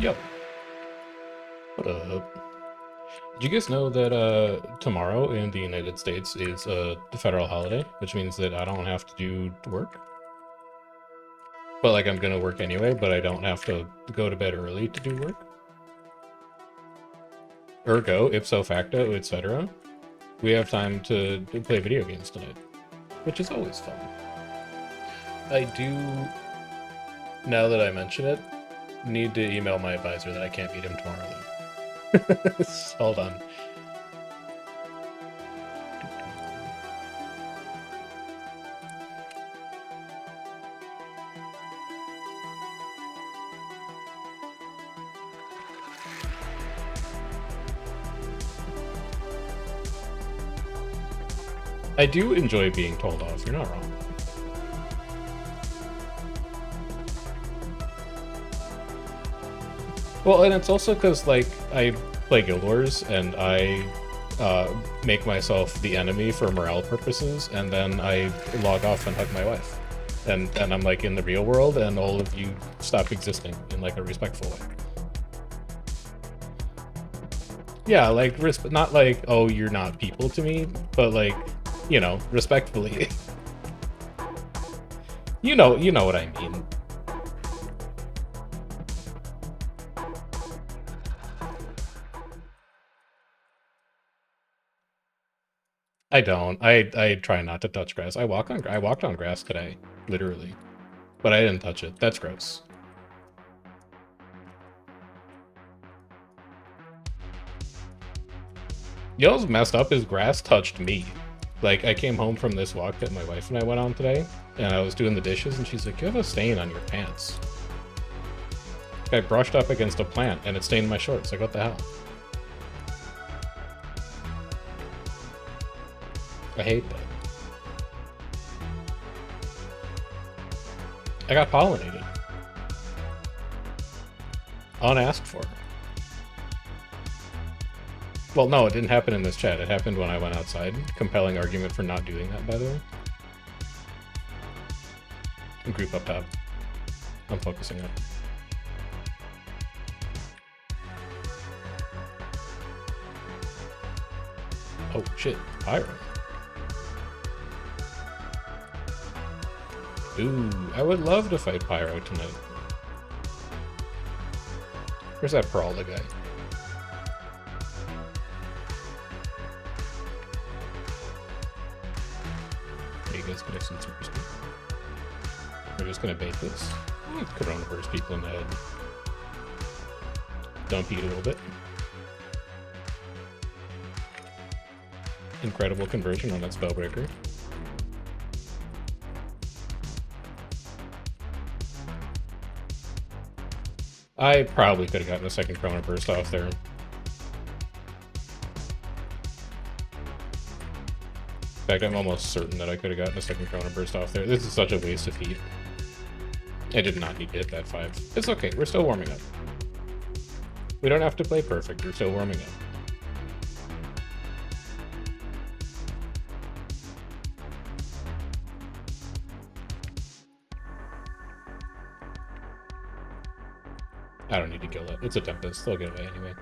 Yo, what up? Did you guys know that tomorrow in the United States is a federal holiday, which means that I don't have to do work? But like I'm gonna work anyway, but I don't have to go to bed early to do work. Ergo, ipso facto, etc. We have time to play video games tonight, which is always fun. I do, now that I mention it, need to email my advisor that I can't meet him tomorrow though. Hold on. I do enjoy being told off, you're not wrong. Well, and it's also because, like, I play Guild Wars, and I make myself the enemy for morale purposes, and then I log off and hug my wife. And I'm, like, in the real world, and all of you stop existing in, like, a respectful way. Yeah, like, not like, oh, you're not people to me, but, like, you know, respectfully. You know what I mean. I don't. I try not to touch grass. I walked on grass today, literally, but I didn't touch it. That's gross. You know what's messed up is grass touched me. Like, I came home from this walk that my wife and I went on today, and I was doing the dishes, and she's like, you have a stain on your pants. I brushed up against a plant, and it stained my shorts. Like, what the hell? I hate that. I got pollinated. Unasked for. Well, no, it didn't happen in this chat. It happened when I went outside. Compelling argument for not doing that, by the way. Group up top. I'm focusing up. Oh, shit. Pyro. Ooh, I would love to fight Pyro tonight. Where's that Peralta guy? Are you guys gonna send super speed? We're just gonna bait this. Corona burst people in the head. Dump eat a little bit. Incredible conversion on that Spellbreaker. I probably could have gotten a second Chrono Burst off there. In fact, I'm almost certain that I could have gotten a second Chrono Burst off there. This is such a waste of heat. I did not need to hit that 5. It's okay, we're still warming up. We don't have to play perfect, we're still warming up. I don't need to kill it. It's a Tempest. They'll get away anyway.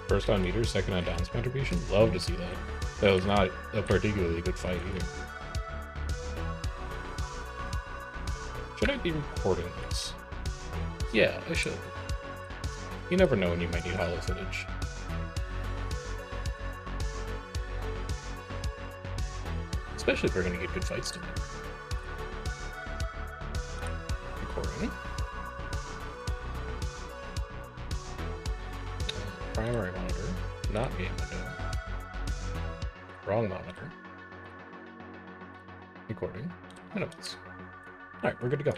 First on meters, second on downs contribution. Love to see that. That was not a particularly good fight either. Should I be recording this? Yeah, I should. You never know when you might need hollow footage. Especially if we're going to get good fights tonight. Recording. Primary monitor, not game window. Wrong monitor. Recording. Minutes. Alright, we're good to go.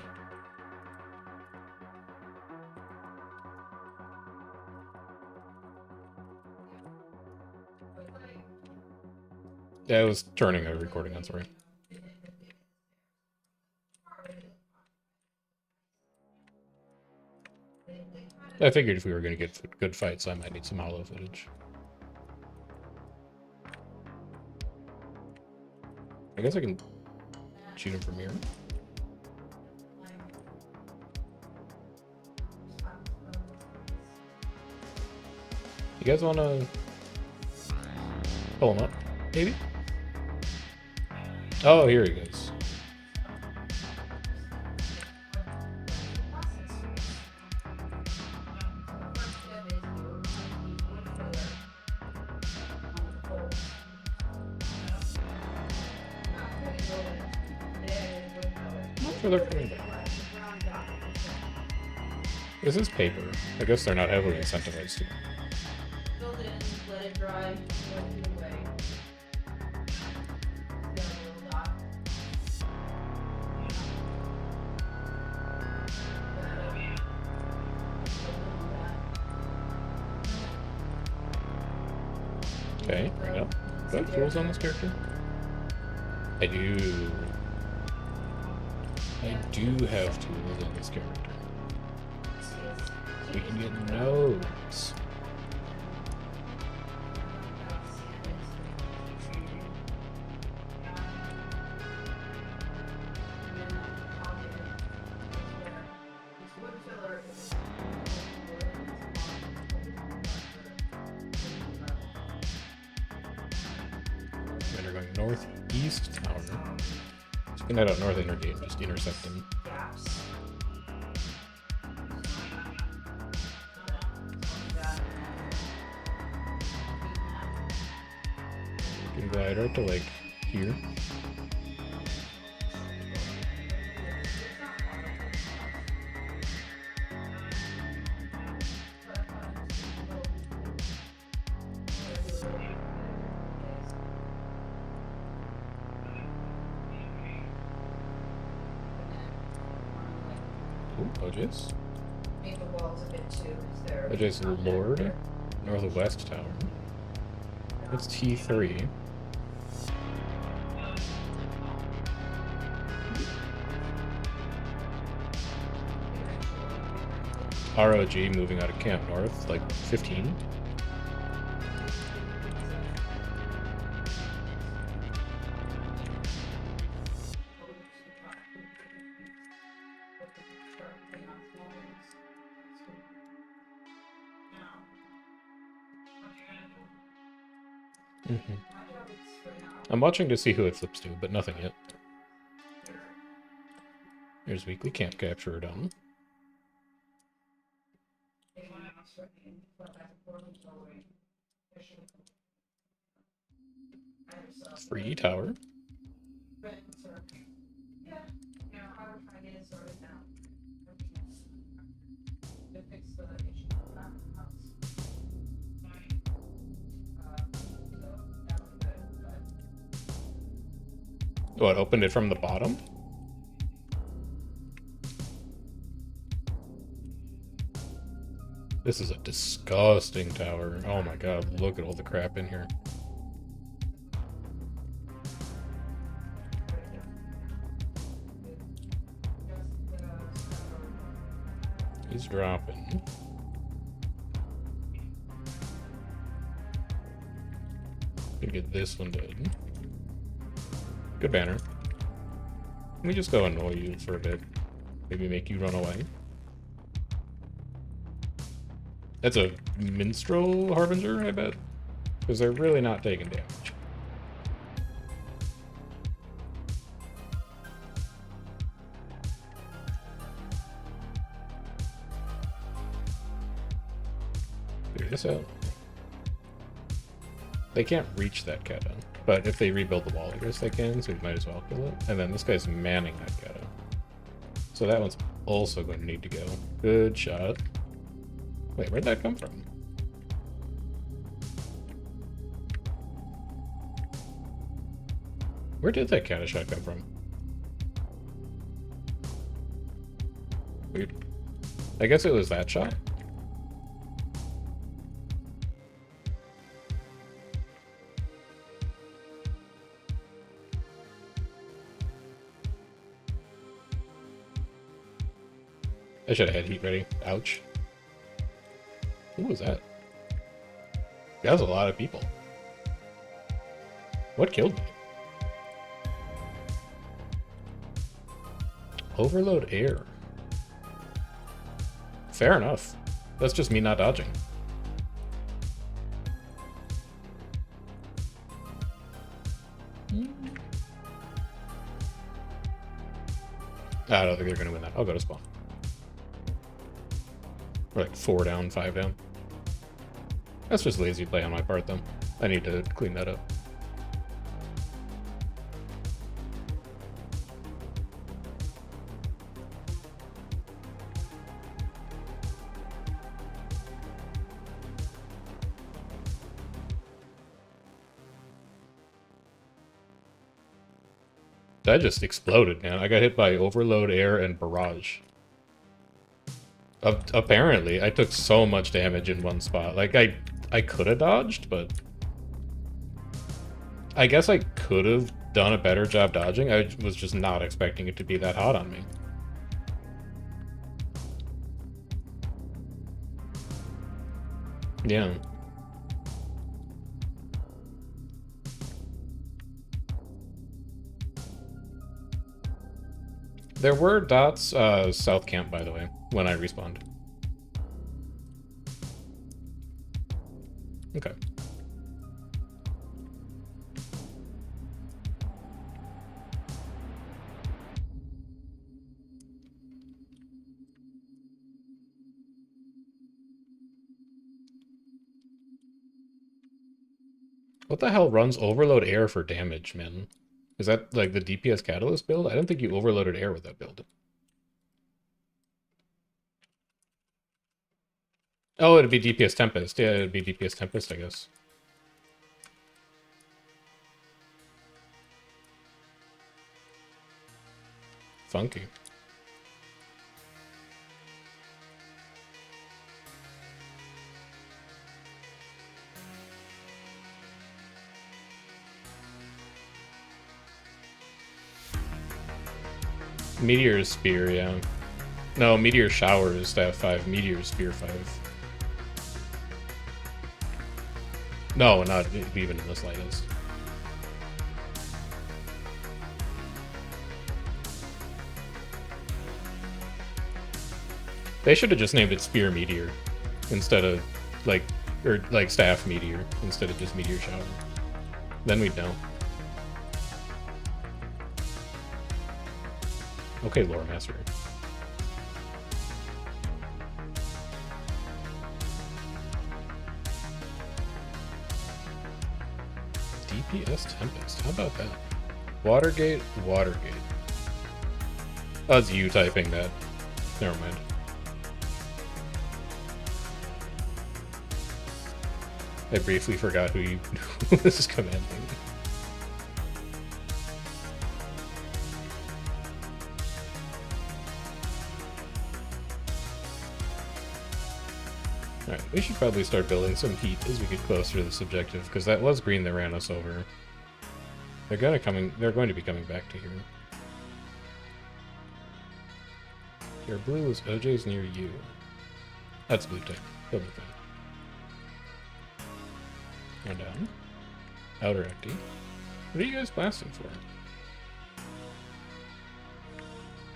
Yeah, I was turning a recording on, sorry. I figured if we were going to get good fights, I might need some hollow footage. I guess I can shoot him from here. You guys want to pull him up, maybe? Oh, here he goes. They're coming back. This is paper. I guess they're not heavily incentivized to. Build it in, let it dry, let it get away. Okay, bring it up. Got tools on this character? I do have tools on this character. We can get nodes. They're going northeast tower. So we can head out north inner gate and just intercept them. We can glide right to like here. OJ's. Make the walls a bit too, OJ's Lord. Northwest tower. It's T3. ROG moving out of Camp North, like 15. I'm watching to see who it flips to, but nothing yet. Here's weekly camp capture done. Free tower. Oh, it opened it from the bottom? This is a disgusting tower. Oh my god, look at all the crap in here. He's dropping. Gonna get this one done. Good banner. Let me just go annoy you for a bit. Maybe make you run away. That's a minstrel harbinger, I bet. Because they're really not taking damage. Figure this out. They can't reach that kata, but if they rebuild the wall, I guess they can, so we might as well kill it. And then this guy's manning that kata. So that one's also going to need to go. Good shot. Wait, where'd that come from? Where did that kata shot come from? Weird. I guess it was that shot. I should have had heat ready. Ouch. Who was that? That was a lot of people. What killed me? Overload air. Fair enough. That's just me not dodging. I don't think they're going to win that. I'll go to spawn. We're like 4 down, 5 down. That's just lazy play on my part, though. I need to clean that up. That just exploded, man. I got hit by overload, air, and barrage. Apparently, I took so much damage in one spot. Like, I could have dodged, but... I guess I could have done a better job dodging. I was just not expecting it to be that hot on me. Yeah. There were dots south camp, by the way, when I respawned. Okay. What the hell runs overload air for damage, man? Is that like the DPS Catalyst build? I don't think you overloaded air with that build. Oh, it'd be DPS Tempest. Yeah, it'd be DPS Tempest, I guess. Funky. Meteor Spear, yeah. No, Meteor Shower is stat 5, Meteor Spear 5. No, not even in the slightest. They should have just named it Spear Meteor instead of, like, or like Staff Meteor instead of just Meteor Shower. Then we'd know. Okay, Lore Master. DPS Tempest. How about that? Watergate, Watergate. That's you typing that. Never mind. I briefly forgot who was commanding. Alright, we should probably start building some heat as we get closer to this objective, because that was green that ran us over. They're going to be coming back to here. Your blue is OJ's near you. That's blue tank. He'll be fine. One down. Outer empty. What are you guys blasting for?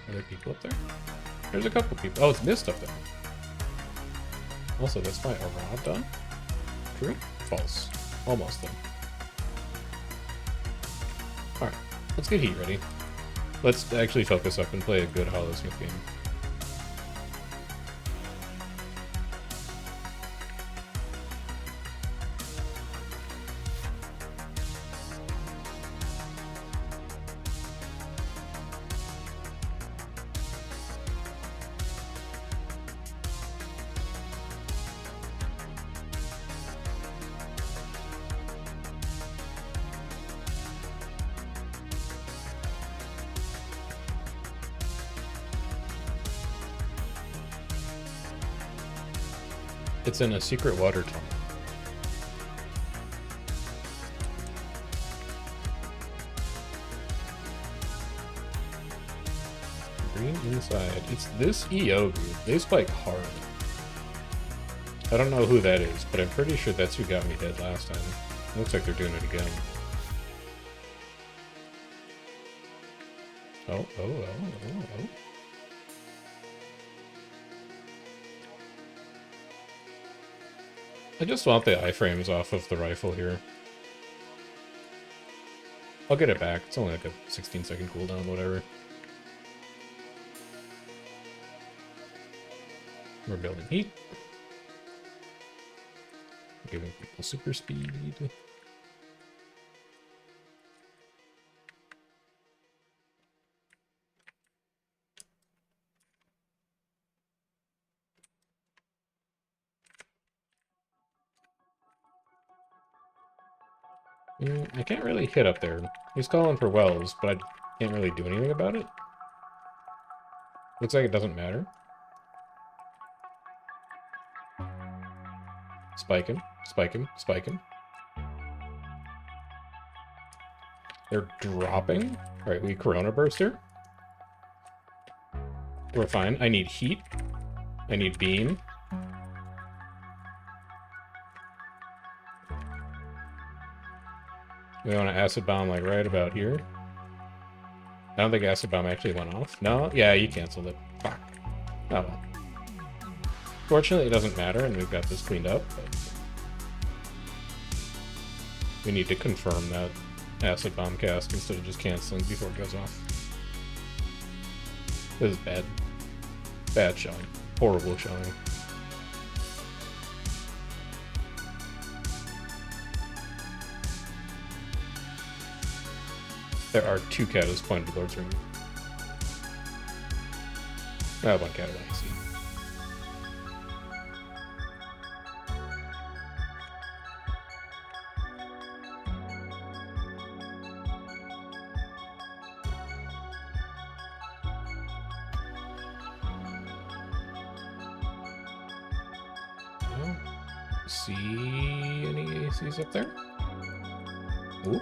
Are there people up there? There's a couple people. Oh, it's mist up there. Also, that's my Arad done. True? False. Almost done. Alright, let's get heat ready. Let's actually focus up and play a good Hollowsmith game. It's in a secret water tunnel. Green inside. It's this EO group. They spike hard. I don't know who that is, but I'm pretty sure that's who got me hit last time. Looks like they're doing it again. Oh. I just want the iframes off of the rifle here. I'll get it back. It's only like a 16-second cooldown, whatever. We're building heat. Giving people super speed. I can't really hit up there. He's calling for wells, but I can't really do anything about it. Looks like it doesn't matter. Spike him, spike him, spike him. They're dropping. Alright, we Corona Burst here. We're fine. I need heat. I need beam. We want an acid bomb like right about here. I don't think acid bomb actually went off. No? Yeah, you canceled it. Fuck. Oh well. Fortunately, it doesn't matter, and we've got this cleaned up, but we need to confirm that acid bomb cast instead of just canceling before it goes off. This is bad. Bad showing. Horrible showing. There are 2 katas pointed towards me. Ah, 1 kata, I see. See any ACs up there? Ooh.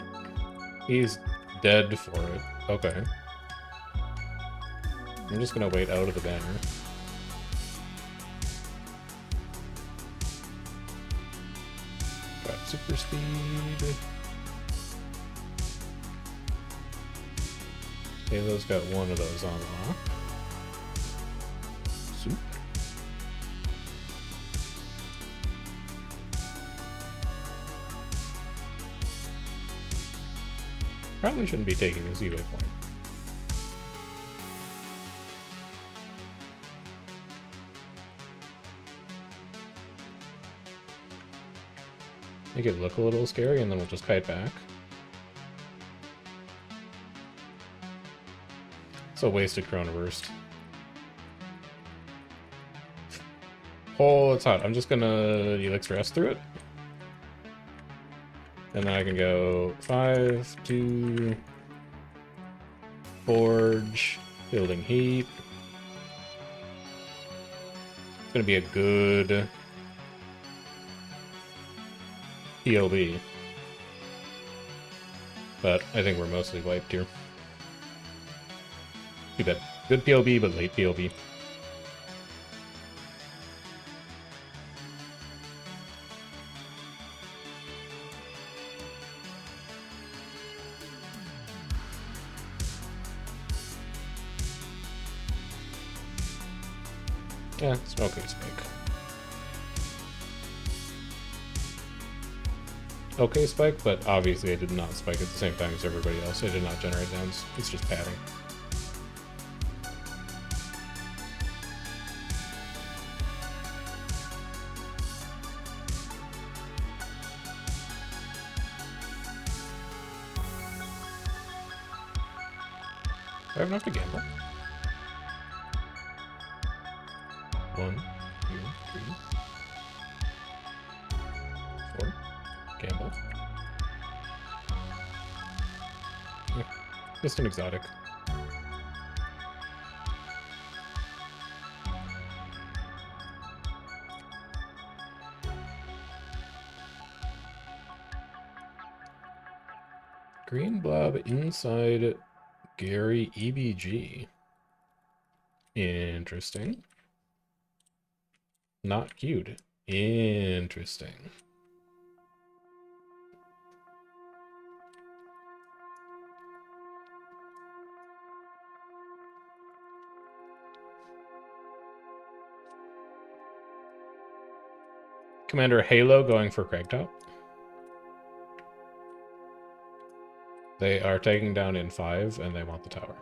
He's dead for it. Okay. I'm just gonna wait out of the banner. Got super speed. Halo's got 1 of those on lock. Soup. Probably shouldn't be taking a Z-waypoint. Make it look a little scary, and then we'll just kite back. It's a wasted Chrono Burst. Oh, it's hot. I'm just gonna Elixir S through it. And then I can go 5, 2, Forge, building heat. It's gonna be a good PLB. But I think we're mostly wiped here. Too bad. Good PLB, but late PLB. Yeah, it's okay, spike. Okay, spike, but obviously I did not spike at the same time as everybody else. I did not generate downs. It's just padding. Do I have enough to gamble? 1, 2, 3, 4. Gamble. Yeah, just an exotic. Green blob inside Gary EBG. Interesting. Not cute. Interesting. Commander Halo going for Cragtop. They are taking down in 5, and they want the tower.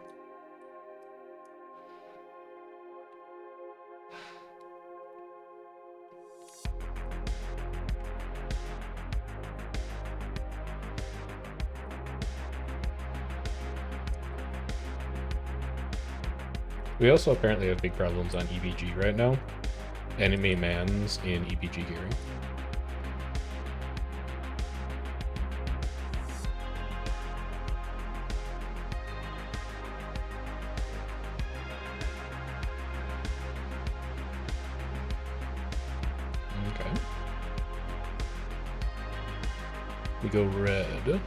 We also apparently have big problems on EBG right now. Enemy mans in EBG gearing. Okay. We go red.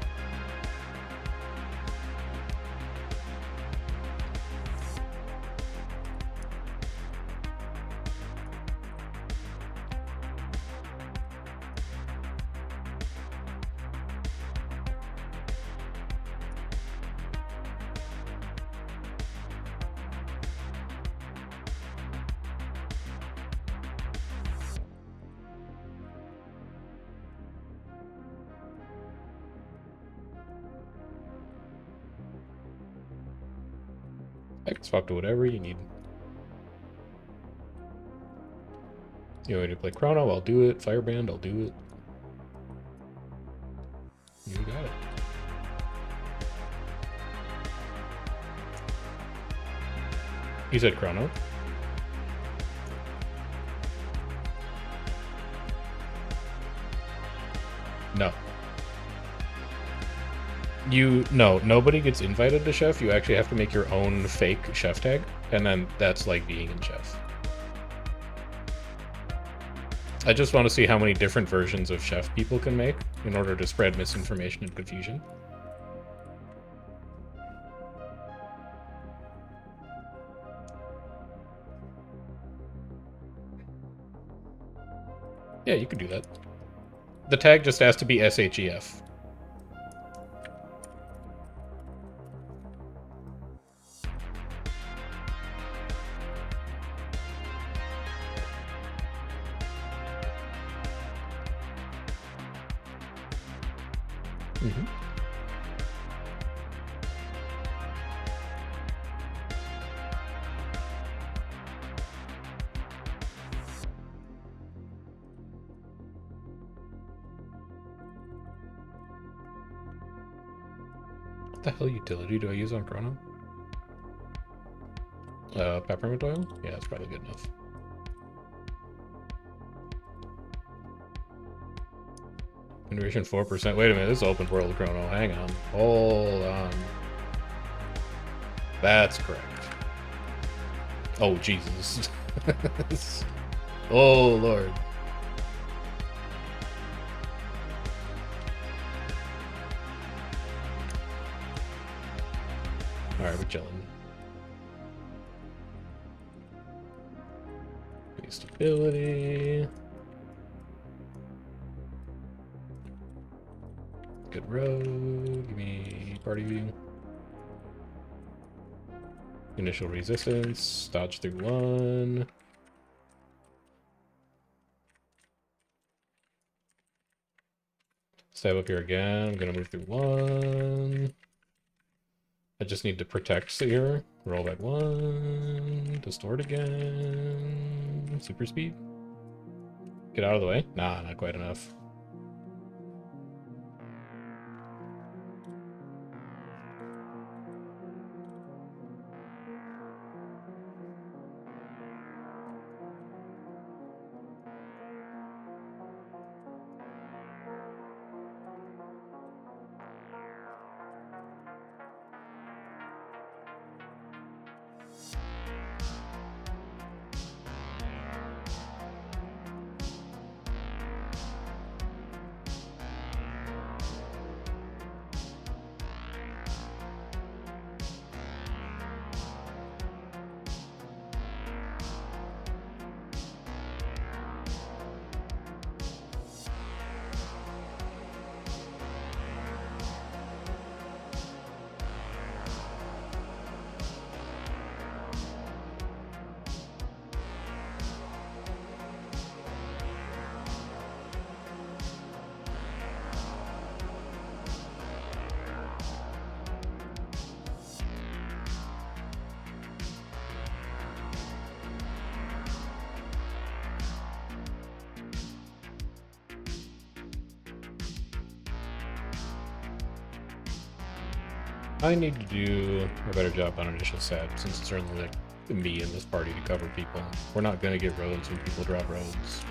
I can swap to whatever you need. You want me to play Chrono? I'll do it. Fireband? I'll do it. You got it. You said Chrono? No. No, nobody gets invited to Chef. You actually have to make your own fake Chef tag, and then that's like being in Chef. I just want to see how many different versions of Chef people can make in order to spread misinformation and confusion. Yeah, you can do that. The tag just has to be SHEF. Mm-hmm. What the hell utility do I use on Chrono? Peppermint oil? Yeah, that's probably good enough. Innovation 4%. Wait a minute, this is open world Chrono. Hang on. Hold on. That's correct. Oh, Jesus. Oh, Lord. Alright, we're chilling. Stability. Good road. Give me party view. Initial resistance. Dodge through 1. Stab up here again. I'm gonna move through 1. I just need to protect here. Roll back 1. Distort again. Super speed. Get out of the way. Nah, not quite enough. I need to do a better job on initial stat, since it's only like me in this party to cover people. We're not gonna get roads when people drop roads.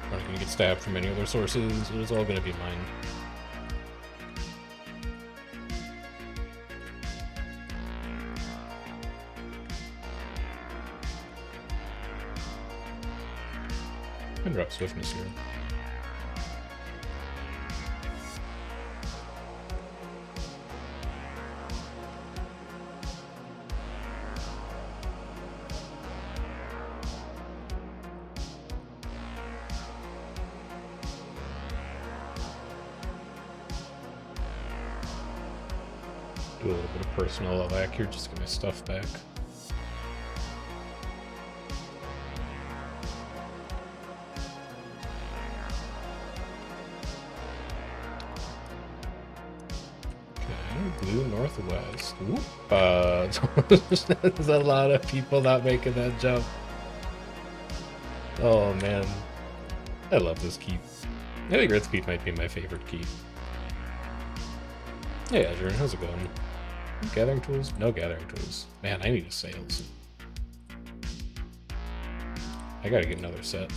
We're not gonna get stabbed from any other sources. It's all gonna be mine. And drop swiftness here. Do a little bit of personal evac here, just get my stuff back. Blue northwest. Ooh. There's a lot of people not making that jump. Oh man, I love this keep. I think Red Keep might be my favorite keep. Hey Azure, how's it going? Gathering tools? No gathering tools. Man, I need a sales. I gotta get another set.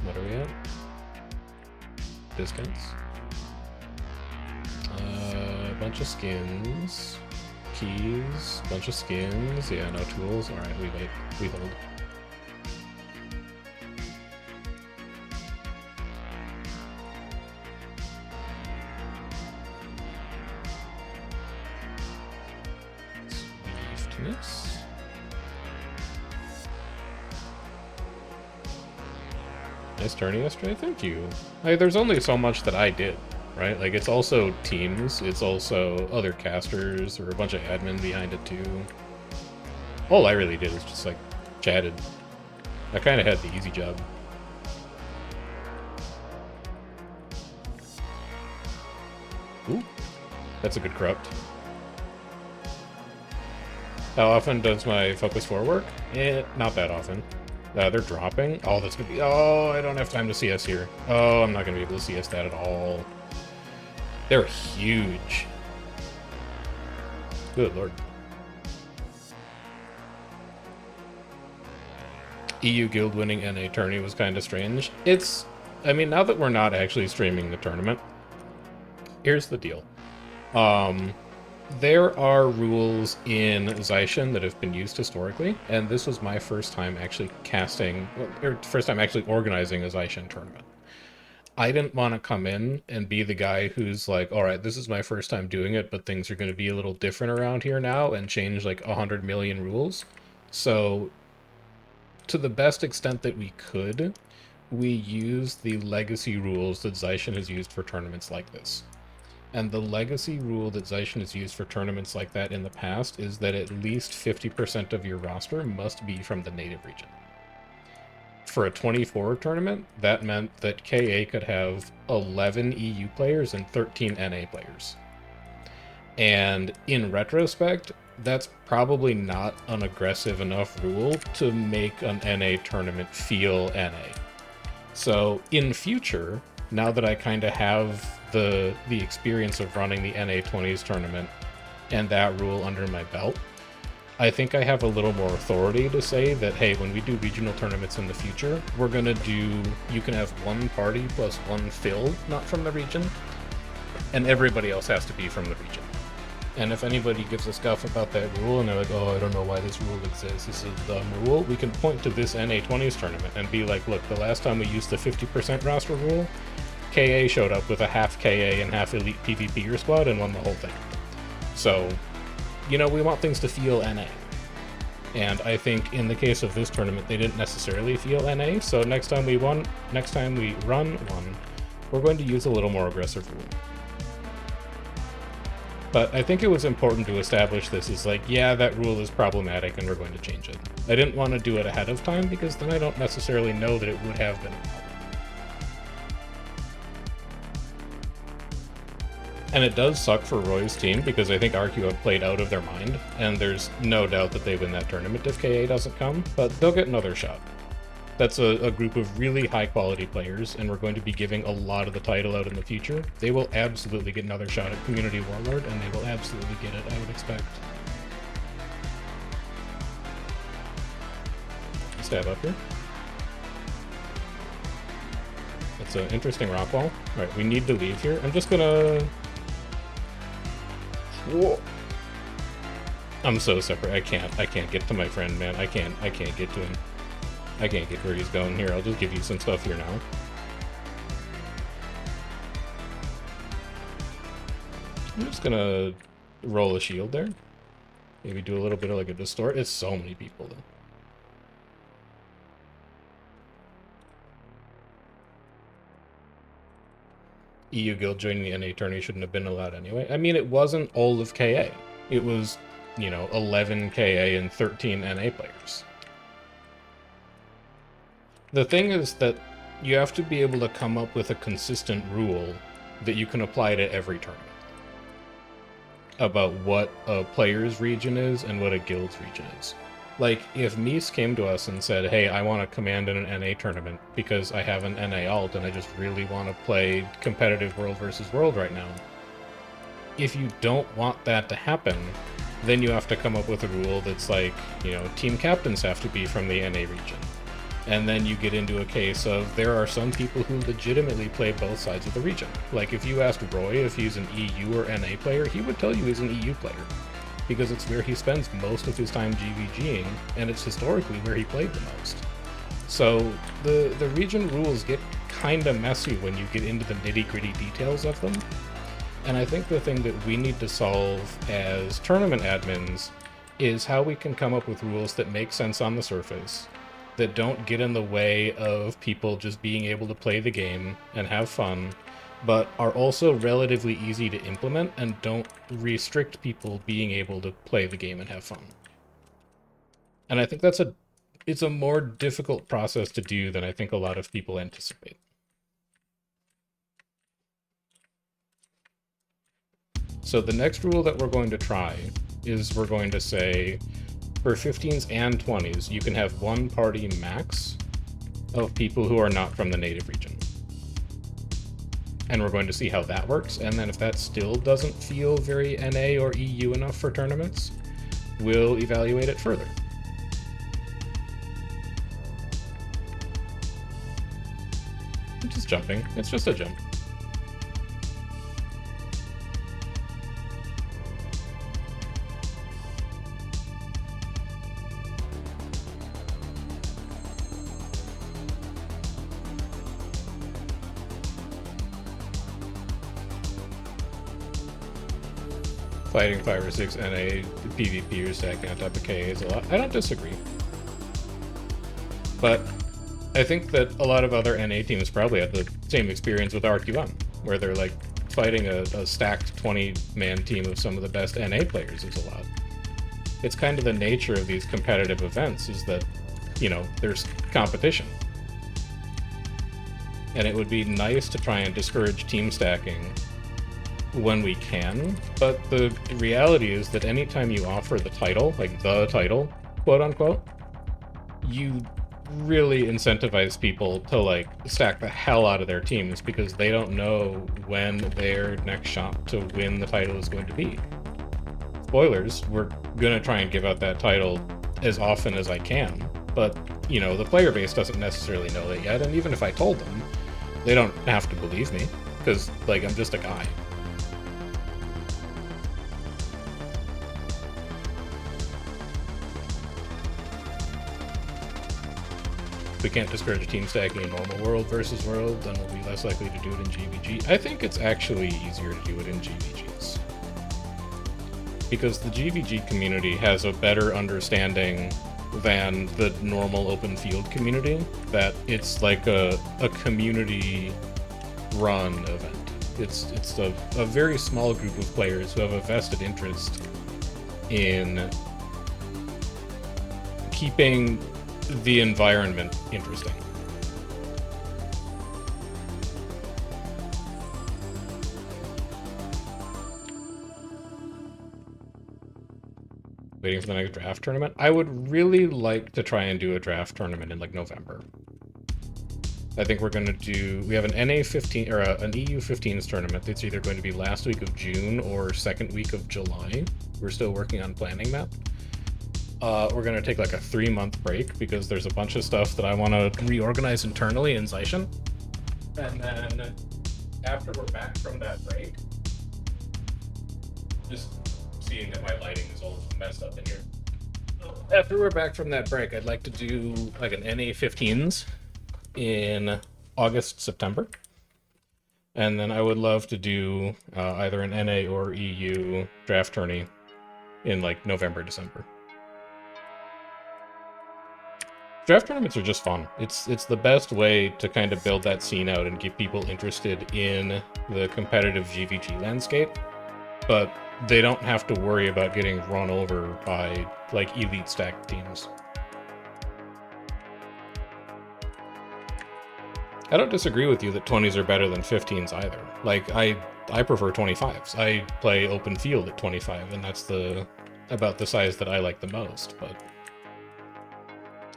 What are we at? Discounts. Bunch of skins, keys, bunch of skins. Yeah, no tools. All right, we wait. We hold. Swiftness. Nice turn yesterday. Thank you. Like, there's only so much that I did. Right? Like, it's also teams, it's also other casters, or a bunch of admin behind it too. All I really did is just, like, chatted. I kind of had the easy job. Ooh, that's a good corrupt. How often does my focus 4 work? Not that often. They're dropping. Oh, that's gonna be... Oh, I don't have time to CS here. Oh, I'm not gonna be able to CS that at all. They're huge. Good lord. EU guild winning NA tourney was kind of strange. It's... I mean, now that we're not actually streaming the tournament, here's the deal. There are rules in Zaishin that have been used historically, and this was my first time actually casting, or first time actually organizing a Zaishin tournament. I didn't want to come in and be the guy who's like, all right, this is my first time doing it, but things are going to be a little different around here now and change like 100 million rules. So to the best extent that we could, we used the legacy rules that Zaishin has used for tournaments like this. And the legacy rule that Zaishin has used for tournaments like that in the past is that at least 50% of your roster must be from the native region. For a 24 tournament, that meant that KA could have 11 EU players and 13 NA players. And in retrospect, that's probably not an aggressive enough rule to make an NA tournament feel NA. So in future, now that I kind of have the experience of running the NA20s tournament and that rule under my belt, I think I have a little more authority to say that, hey, when we do regional tournaments in the future, we're going to do, you can have one party plus one fill not from the region, and everybody else has to be from the region. And if anybody gives a scuff about that rule and they're like, oh, I don't know why this rule exists, this is a dumb rule, we can point to this NA20s tournament and be like, look, the last time we used the 50% roster rule, KA showed up with a half KA and half elite PvPer squad and won the whole thing. So, you know, we want things to feel NA. And I think in the case of this tournament, they didn't necessarily feel NA, so next time we run one, we're going to use a little more aggressive rule. But I think it was important to establish this as like, yeah, that rule is problematic and we're going to change it. I didn't want to do it ahead of time because then I don't necessarily know that it would have been a problem. And it does suck for Roy's team because I think RQ have played out of their mind, and there's no doubt that they win that tournament if KA doesn't come, but they'll get another shot. That's a group of really high-quality players, and we're going to be giving a lot of the title out in the future. They will absolutely get another shot at Community Warlord, and they will absolutely get it, I would expect. Stab up here. It's an interesting rock wall. Alright, we need to leave here. I'm just gonna... Whoa! I'm so separate. I can't get to my friend, man. I can't get to him. I can't get where he's going. Here, I'll just give you some stuff here now. I'm just gonna roll a shield there. Maybe do a little bit of like a distort. It's so many people though. EU guild joining the NA tourney shouldn't have been allowed anyway. I mean, it wasn't all of KA. It was, you know, 11 KA and 13 NA players. The thing is that you have to be able to come up with a consistent rule that you can apply to every tournament about what a player's region is and what a guild's region is. Like, if Mies came to us and said, hey, I want to command in an NA tournament because I have an NA alt and I just really want to play competitive world versus world right now. If you don't want that to happen, then you have to come up with a rule that's like, you know, team captains have to be from the NA region. And then you get into a case of there are some people who legitimately play both sides of the region. Like if you asked Roy if he's an EU or NA player, he would tell you he's an EU player. Because it's where he spends most of his time GVGing, and it's historically where he played the most. So the region rules get kinda messy when you get into the nitty-gritty details of them. And I think the thing that we need to solve as tournament admins is how we can come up with rules that make sense on the surface, that don't get in the way of people just being able to play the game and have fun, but are also relatively easy to implement and don't restrict people being able to play the game and have fun. And I think it's a more difficult process to do than I think a lot of people anticipate. So the next rule that we're going to try is we're going to say, for 15s and 20s, you can have one party max of people who are not from the native region. And we're going to see how that works, and then if that still doesn't feel very NA or EU enough for tournaments, we'll evaluate it further. I'm just jumping. It's just a jump. Fighting 5 or 6 NA PvP or stacking on top of KA is a lot. I don't disagree. But I think that a lot of other NA teams probably have the same experience with RQM, where they're like fighting a stacked 20-man team of some of the best NA players is a lot. It's kind of the nature of these competitive events is that, you know, there's competition. And it would be nice to try and discourage team stacking when we can, but the reality is that anytime you offer the title, like the title, quote unquote, you really incentivize people to like stack the hell out of their teams because they don't know when their next shot to win the title is going to be. Spoilers, we're gonna try and give out that title as often as I can, but, you know, the player base doesn't necessarily know that yet, and even if I told them, they don't have to believe me, because, like, I'm just a guy. We can't discourage team stacking in normal world versus world, then we'll be less likely to do it in GVG. I think it's actually easier to do it in GVGs. Because the GVG community has a better understanding than the normal open field community, that it's like a community run event. It's a very small group of players who have a vested interest in keeping the environment interesting. Waiting for the next draft tournament. I would really like to try and do a draft tournament in like November. I think we're going to do... We have an NA15 or an EU15s tournament that's either going to be last week of June or second week of July. We're still working on planning that. We're going to take like a 3-month break because there's a bunch of stuff that I want to reorganize internally in Zaishen. And then after we're back from that break, just seeing that my lighting is all messed up in here. After we're back from that break, I'd like to do like an NA15s in August, September. And then I would love to do either an NA or EU draft tourney in like November, December. Draft tournaments are just fun. It's the best way to kind of build that scene out and get people interested in the competitive GVG landscape, but they don't have to worry about getting run over by like elite stacked teams. I don't disagree with you that 20s are better than 15s either. Like I prefer 25s. I play open field at 25, and that's about the size that I like the most, but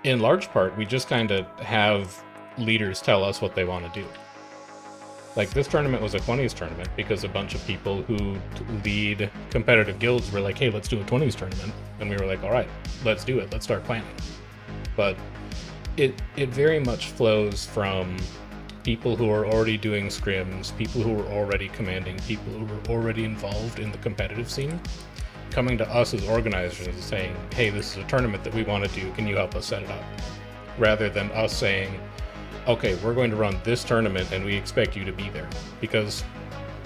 in large part, we just kind of have leaders tell us what they want to do. Like, this tournament was a 20s tournament because a bunch of people who lead competitive guilds were like, hey, let's do a 20s tournament. And we were like, all right, let's do it. Let's start planning. But it very much flows from people who are already doing scrims, people who are already commanding, people who are already involved in the competitive scene, coming to us as organizers and saying, hey, this is a tournament that we want to do, can you help us set it up? Rather than us saying, okay, we're going to run this tournament and we expect you to be there. Because,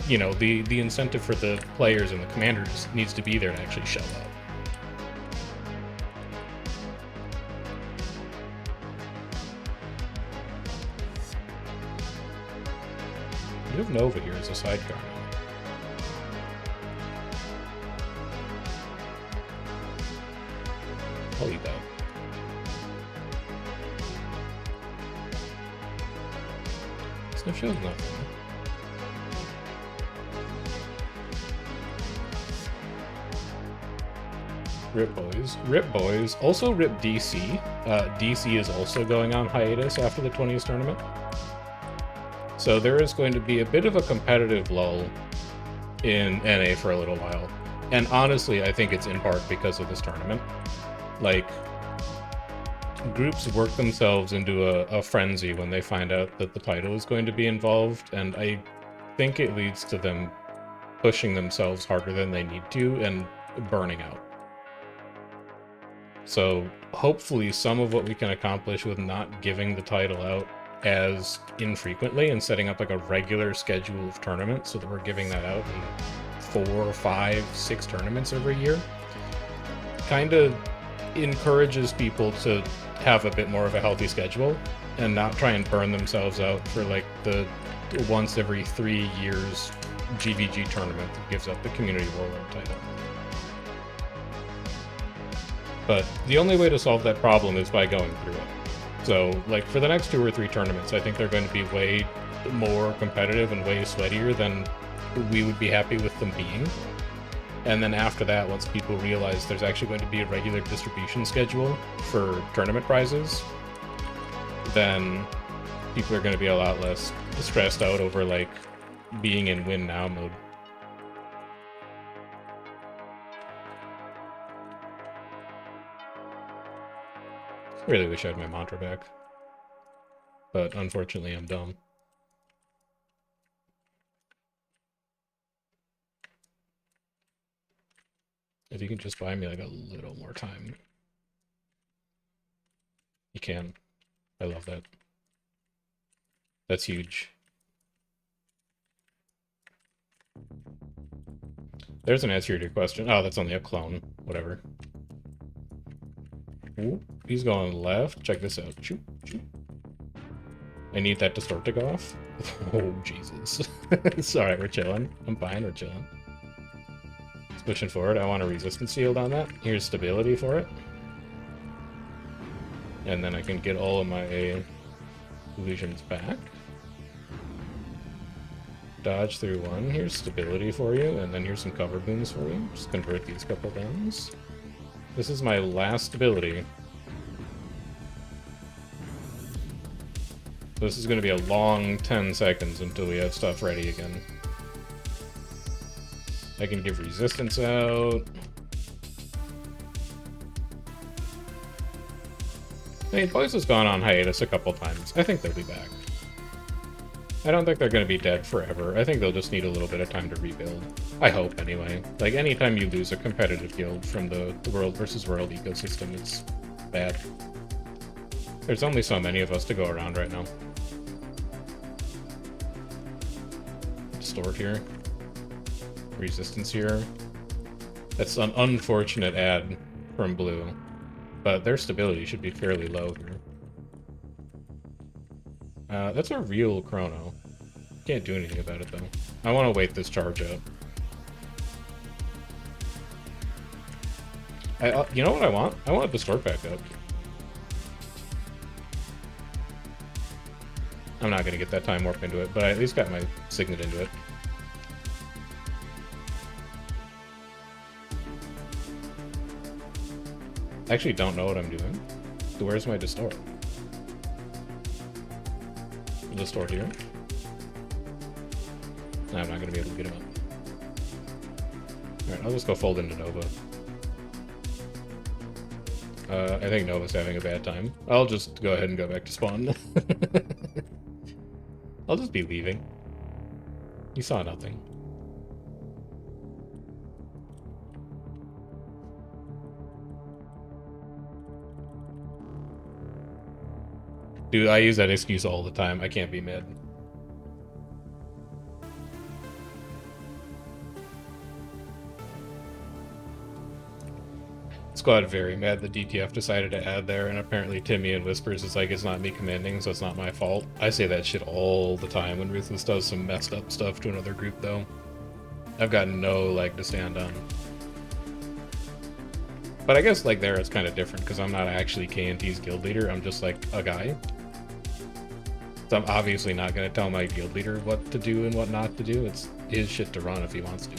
you know, the incentive for the players and the commanders needs to be there to actually show up. You have Nova here as a sidecar now. Holy bell. Sniff shows nothing. Rip Boys. Rip Boys. Also Rip DC. DC is also going on hiatus after the 20th tournament. So there is going to be a bit of a competitive lull in NA for a little while. And honestly, I think it's in part because of this tournament. Like, groups work themselves into a frenzy when they find out that the title is going to be involved, and I think it leads to them pushing themselves harder than they need to and burning out. So hopefully some of what we can accomplish with not giving the title out as infrequently and setting up like a regular schedule of tournaments so that we're giving that out in 4, 5, 6 tournaments every year kind of encourages people to have a bit more of a healthy schedule and not try and burn themselves out for like the once every 3 years GVG tournament that gives up the community warlord title. But the only way to solve that problem is by going through it. So, like, for the next 2 or 3 tournaments, I think they're going to be way more competitive and way sweatier than we would be happy with them being. And then after that, once people realize there's actually going to be a regular distribution schedule for tournament prizes, then people are going to be a lot less stressed out over, like, being in win now mode. I really wish I had my mantra back. But unfortunately, I'm dumb. If you can just buy me like a little more time. You can. I love that. That's huge. There's an answer to your question. Oh, that's only a clone. Whatever. Ooh, he's going left. Check this out. Shoot, shoot. I need that distort to go off. Oh, Jesus. It's alright, we're chilling. I'm fine, we're chilling. It's pushing forward. I want a resistance shield on that. Here's stability for it. And then I can get all of my illusions back. Dodge through one. Here's stability for you, and then here's some cover booms for you. Just convert these couple guns. This is my last stability. This is going to be a long 10 seconds until we have stuff ready again. I can give resistance out. I mean, Boys has gone on hiatus a couple times. I think they'll be back. I don't think they're going to be dead forever. I think they'll just need a little bit of time to rebuild. I hope, anyway. Like, anytime you lose a competitive guild from the world versus world ecosystem, it's bad. There's only so many of us to go around right now. Distort here. Resistance here. That's an unfortunate add from blue. But their stability should be fairly low here. That's a real chrono. Can't do anything about it, though. I want to wait this charge up. You know what I want? I want to distort back up. I'm not going to get that time warp into it, but I at least got my signet into it. I actually don't know what I'm doing. So where's my distort? Distort here. No, I'm not going to be able to get him up. Alright, I'll just go fold into Nova. I think Nova's having a bad time. I'll just go ahead and go back to spawn. I'll just be leaving. You saw nothing. Dude, I use that excuse all the time. I can't be mid. Squad very mad that DTF decided to add there, and apparently Timmy and Whispers is like, it's not me commanding, so it's not my fault. I say that shit all the time when Ruthless does some messed up stuff to another group, though. I've got no leg to stand on. But I guess, like, there it's kind of different, because I'm not actually KNT's guild leader, I'm just, like, a guy. So I'm obviously not going to tell my guild leader what to do and what not to do. It's his shit to run if he wants to.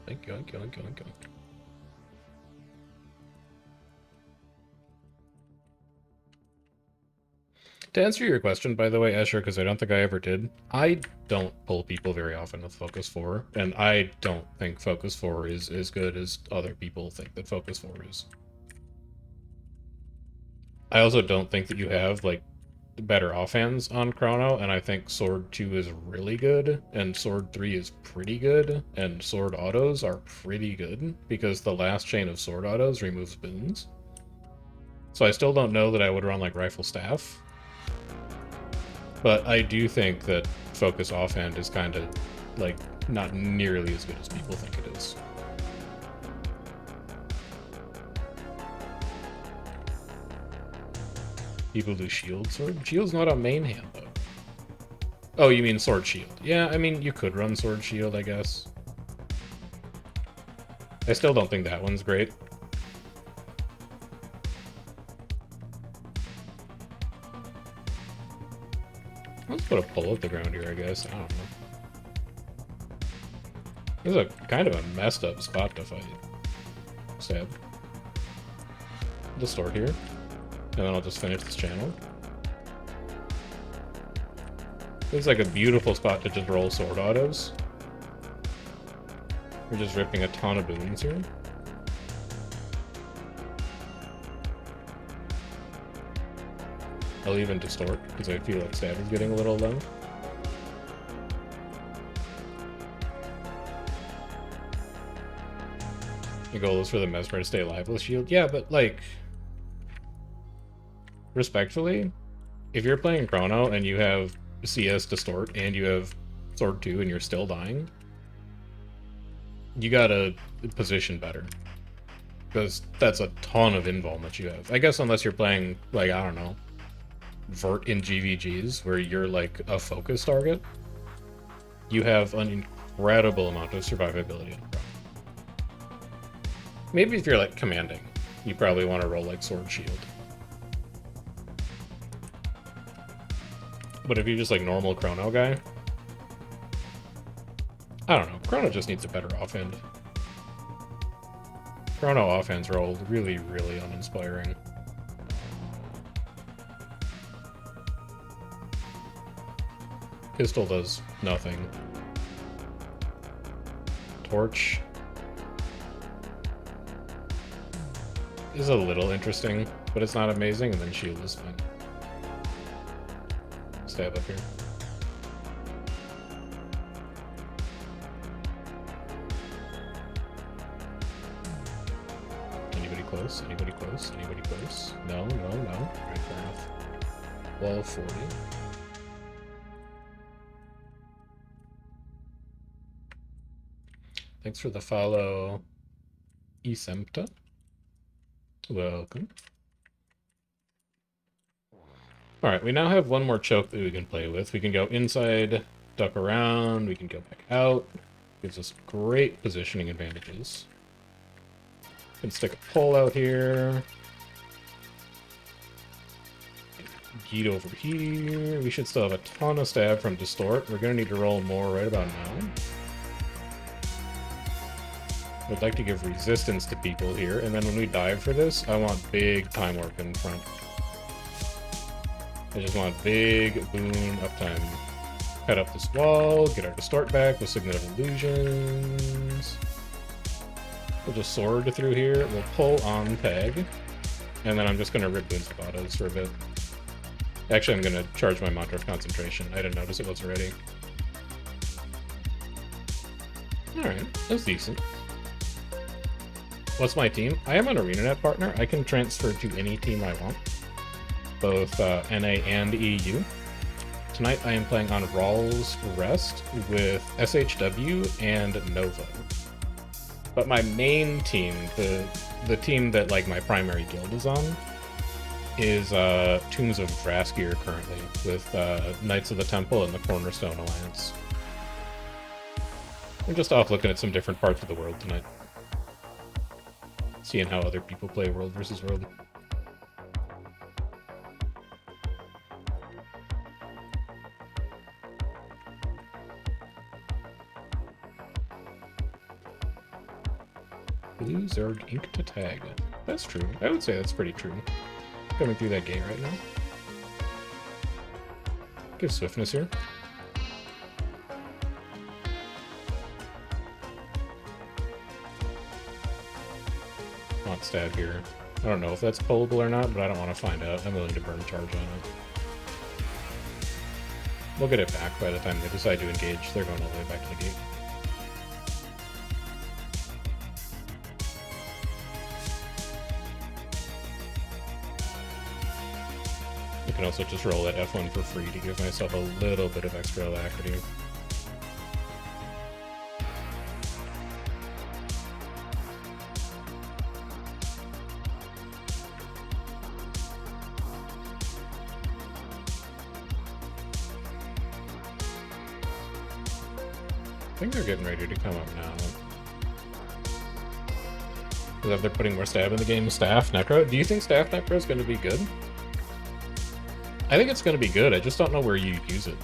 Thank you. To answer your question, by the way, Escher, because I don't think I ever did, I don't pull people very often with Focus 4, and I don't think Focus 4 is as good as other people think that Focus 4 is. I also don't think that you have, like, better offhands on Chrono, and I think Sword 2 is really good, and Sword 3 is pretty good, and Sword autos are pretty good, because the last chain of Sword autos removes boons. So I still don't know that I would run, like, Rifle Staff. But I do think that Focus Offhand is kind of, like, not nearly as good as people think it is. People do Shield Sword? Shield's not a main hand, though. Oh, you mean Sword Shield. Yeah, I mean, you could run Sword Shield, I guess. I still don't think that one's great. Let's put a pull at the ground here, I guess. I don't know. This is a kind of a messed up spot to fight. Stab. Distort here. And then I'll just finish this channel. Looks like a beautiful spot to just roll sword autos. We're just ripping a ton of boons here. I'll even distort, because I feel like stab is getting a little low. The goal is for the Mesmer to stay alive with shield. Yeah, but like... respectfully, if you're playing Chrono and you have CS Distort and you have Sword 2 and you're still dying, you gotta position better. Because that's a ton of invuln that you have. I guess unless you're playing, like, I don't know, Vert in GVGs, where you're like a focus target, you have an incredible amount of survivability on Chrono. Maybe if you're like commanding, you probably want to roll like Sword Shield. But if you're just like normal Chrono guy, I don't know. Chrono just needs a better offhand. Chrono offhands roll really, really uninspiring. Pistol does nothing. Torch is a little interesting, but it's not amazing, and then shield is fine. Stab up here. Anybody close? Anybody close? Anybody close? No, no, no. Alright, fair enough. Wall 40. Thanks for the follow, Esempta. Welcome. Alright, we now have one more choke that we can play with. We can go inside, duck around, we can go back out. Gives us great positioning advantages. We can stick a pole out here. Yeet over here. We should still have a ton of stab from Distort. We're going to need to roll more right about now. I'd like to give resistance to people here, and then when we dive for this, I want big time warp in front. I just want big boom uptime. Head up this wall, get our Distort back with Signet of Illusions. We'll just sword through here, we'll pull on peg, and then I'm just going to rip Boon Sabatas for a bit. Actually, I'm going to charge my Mantra of Concentration. I didn't notice it wasn't ready. Alright, that's decent. What's my team? I am an ArenaNet partner. I can transfer to any team I want, both NA and EU. Tonight I am playing on Rawls Rest with SHW and Nova. But my main team, the team that like my primary guild is on, is Tombs of Draskir currently, with Knights of the Temple and the Cornerstone Alliance. I'm just off looking at some different parts of the world tonight. Seeing how other people play World versus World. Blue Zerg Ink to tag. That's true. I would say that's pretty true. Coming through that gate right now. Give swiftness here. Want stab here. I don't know if that's pullable or not, but I don't want to find out. I'm willing to burn charge on it. We'll get it back by the time they decide to engage. They're going all the way back to the gate. I can also just roll that F1 for free to give myself a little bit of extra alacrity. I think they're getting ready to come up now. Because they're putting more stab in the game. Staff Necro. Do you think Staff Necro is going to be good? I think it's going to be good. I just don't know where you use it.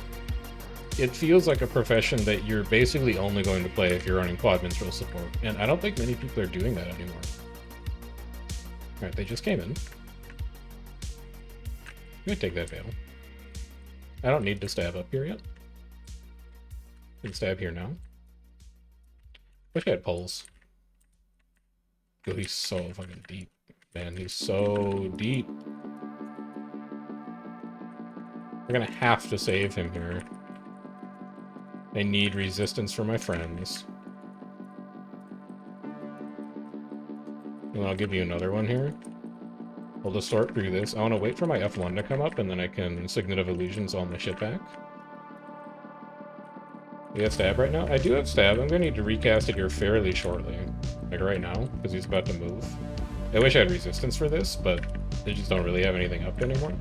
It feels like a profession that you're basically only going to play if you're running quad minstrel support. And I don't think many people are doing that anymore. Alright, they just came in. I'm going to take that veil. I don't need to stab up here yet. I can stab here now. Wish I had poles. Oh, he's so fucking deep. Man, he's so deep. We're gonna have to save him here. I need resistance for my friends. And I'll give you another one here. We'll distort through this. I want to wait for my F1 to come up, and then I can Signet of Illusions all my shit back. We have stab right now? I do have stab. I'm gonna need to recast it here fairly shortly. Like right now, because he's about to move. I wish I had resistance for this, but they just don't really have anything up anymore.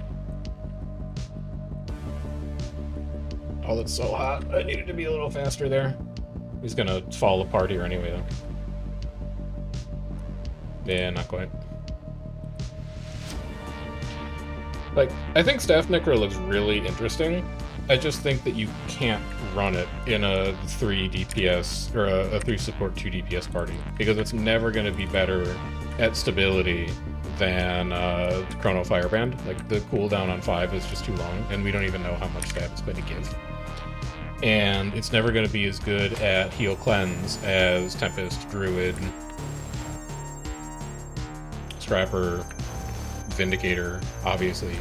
Oh, it's so hot. I needed to be a little faster there. He's gonna fall apart here anyway, though. Yeah, not quite. Like, I think Staff Necro looks really interesting. I just think that you can't run it in a 3 DPS, or a 3 support 2 DPS party, because it's never going to be better at stability than Chrono Fireband. Like, the cooldown on 5 is just too long, and we don't even know how much staff it's going to give. And it's never going to be as good at Heal Cleanse as Tempest, Druid, Scrapper, Vindicator, obviously.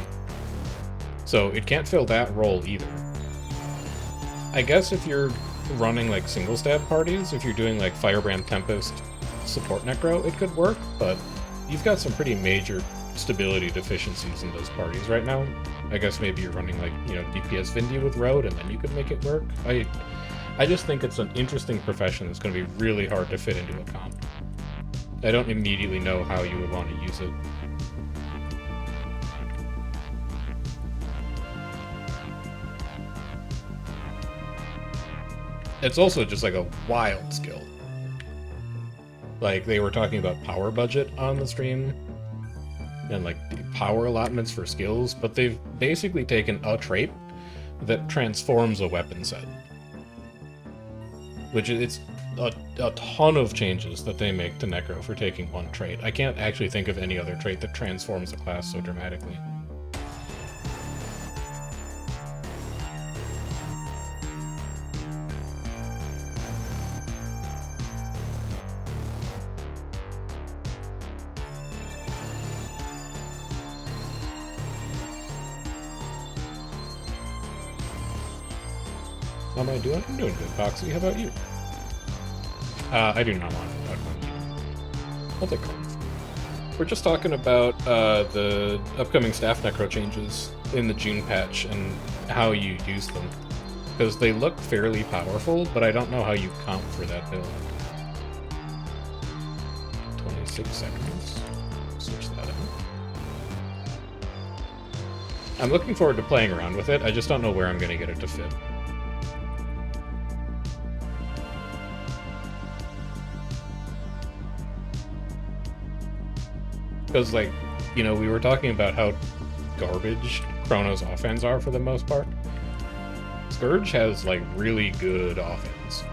So it can't fill that role either. I guess if you're running like single stab parties, if you're doing like Firebrand, Tempest, Support Necro, it could work, but you've got some pretty major stability deficiencies in those parties right now. I guess maybe you're running like, you know, DPS Vindy with Road, and then you could make it work. I just think it's an interesting profession that's going to be really hard to fit into a comp. I don't immediately know how you would want to use it. It's also just like a wild skill. Like, they were talking about power budget on the stream, and like power allotments for skills, but they've basically taken a trait that transforms a weapon set. Which it's a ton of changes that they make to Necro for taking one trait. I can't actually think of any other trait that transforms a class so dramatically. How am I doing? I'm doing good, Foxy. How about you? I do not want to talk about you. I'll take off. We're just talking about the upcoming Staff Necro changes in the June patch and how you use them. Because they look fairly powerful, but I don't know how you comp for that build. 26 seconds. Switch that out. I'm looking forward to playing around with it. I just don't know where I'm going to get it to fit. Because, like, you know, we were talking about how garbage Chrono's offense are for the most part. Scourge has, like, really good offense.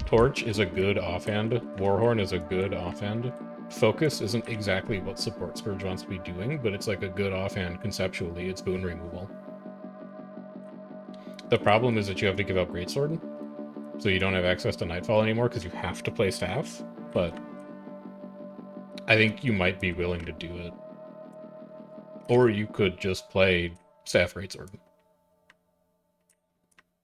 Torch is a good offhand. Warhorn is a good offhand. Focus isn't exactly what support Scourge wants to be doing, but it's like a good offhand conceptually. It's boon removal. The problem is that you have to give up Greatsword, so you don't have access to Nightfall anymore because you have to play Staff, but I think you might be willing to do it. Or you could just play Staff Greatsword.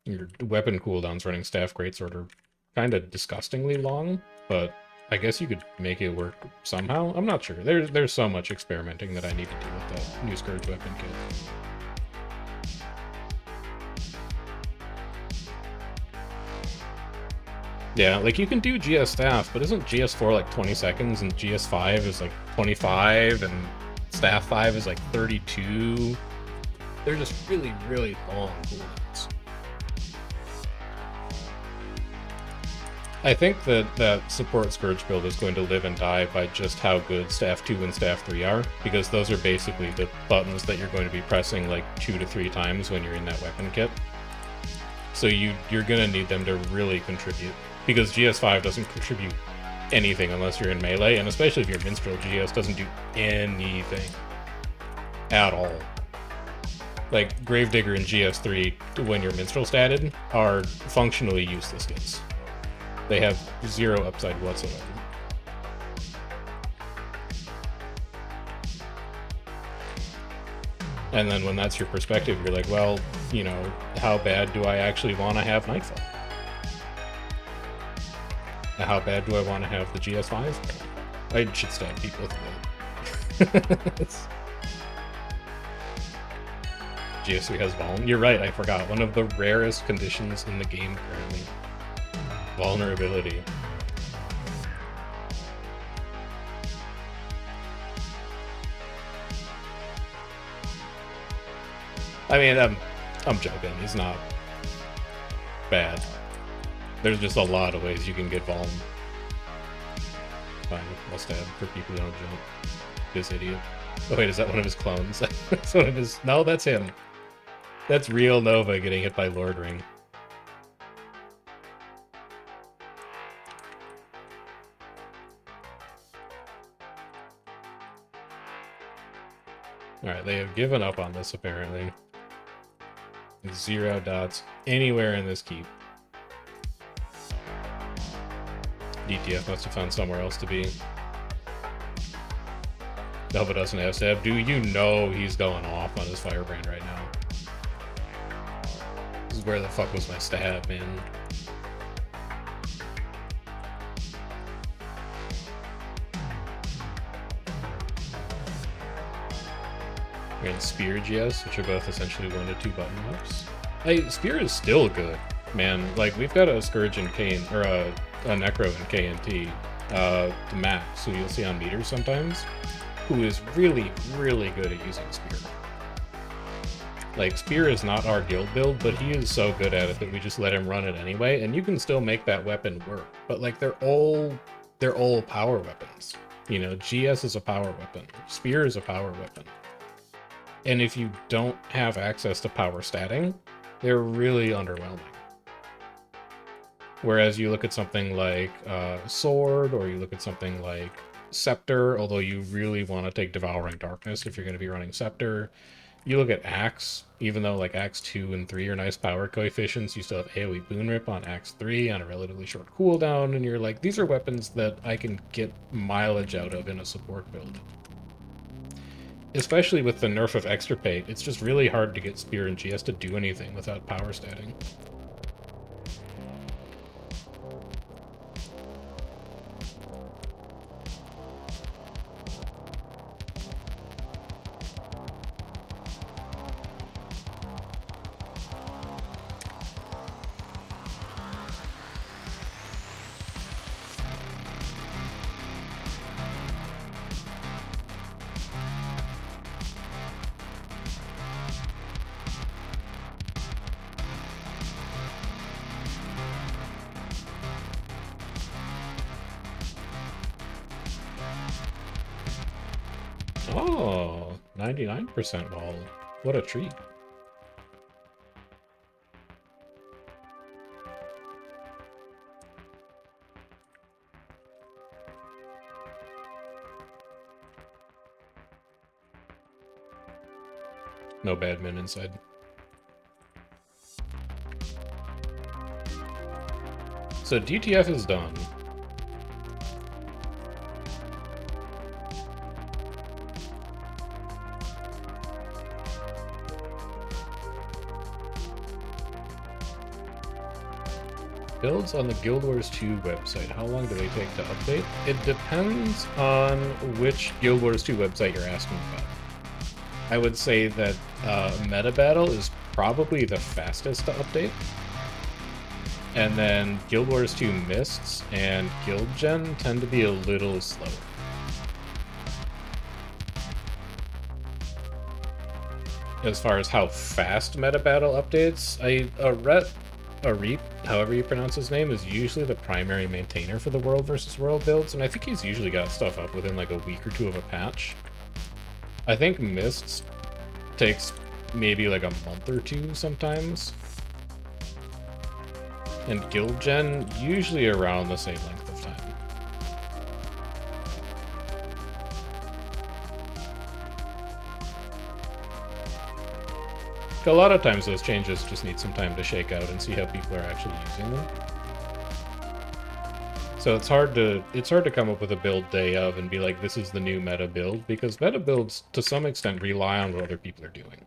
Your weapon cooldowns running Staff Greatsword are kind of disgustingly long, but I guess you could make it work somehow. I'm not sure. There's so much experimenting that I need to do with that new Scourge weapon kit. Yeah, like you can do GS Staff, but isn't GS4 like 20 seconds and GS5 is like 25 and Staff 5 is like 32? They're just really, really long cooldowns. I think that support Scourge build is going to live and die by just how good Staff 2 and Staff 3 are, because those are basically the buttons that you're going to be pressing like 2 to 3 times when you're in that weapon kit. So you're going to need them to really contribute, because GS5 doesn't contribute anything unless you're in melee, and especially if you're Minstrel, GS doesn't do anything at all. Like, Gravedigger and GS3, when you're Minstrel statted, are functionally useless hits. They have 0 upside whatsoever. And then when that's your perspective, you're like, well, you know, how bad do I actually want to have Nightfall? How bad do I want to have the GS5? I should stab people with it. GS3 has Vuln. You're right, I forgot. One of the rarest conditions in the game currently. Vulnerability. I mean, I'm joking. He's not bad. There's just a lot of ways you can get Vuln. fine. Must have for people who don't jump. This idiot. Oh wait, is that one of his clones? That's one of his... No, that's him. That's real Nova getting hit by Lord Ring. Alright, they have given up on this apparently. 0 dots anywhere in this keep. DTF must have found somewhere else to be. Nova doesn't have stab. Do you know he's going off on his Firebrand right now? This is where the fuck was my stab, man? We're in Spear GS, which are both essentially 1 to 2 button ups. Hey, Spear is still good, man. Like, we've got a Scourge in K, or a Necro in KNT, the Max, who you'll see on meters sometimes, who is really, really good at using Spear. Like, Spear is not our guild build, but he is so good at it that we just let him run it anyway, and you can still make that weapon work. But, like, they're all power weapons. You know, GS is a power weapon. Spear is a power weapon. And if you don't have access to power statting, they're really underwhelming. Whereas you look at something like Sword, or you look at something like Scepter, although you really want to take Devouring Darkness if you're going to be running Scepter. You look at Axe, even though like Axe 2 and 3 are nice power coefficients, you still have AoE Boon Rip on Axe 3 on a relatively short cooldown, and you're like, these are weapons that I can get mileage out of in a support build. Especially with the nerf of Extirpate, it's just really hard to get Spear and GS to do anything without power statting. Oh, 99% wall. What a treat. No bad men inside. So DTF is done. Builds on the Guild Wars 2 website. How long do they take to update? It depends on which Guild Wars 2 website you're asking about. I would say that Meta Battle is probably the fastest to update. And then Guild Wars 2 Mists and Guild Gen tend to be a little slower. As far as how fast Meta Battle updates, a Reap, however you pronounce his name, is usually the primary maintainer for the World versus World builds, and I think he's usually got stuff up within like a week or two of a patch. I think Mists takes maybe like a month or two sometimes. And Guild Gen, usually around the same length of time. A lot of times those changes just need some time to shake out and see how people are actually using them. So it's hard to come up with a build day of and be like, this is the new meta build, because meta builds to some extent rely on what other people are doing.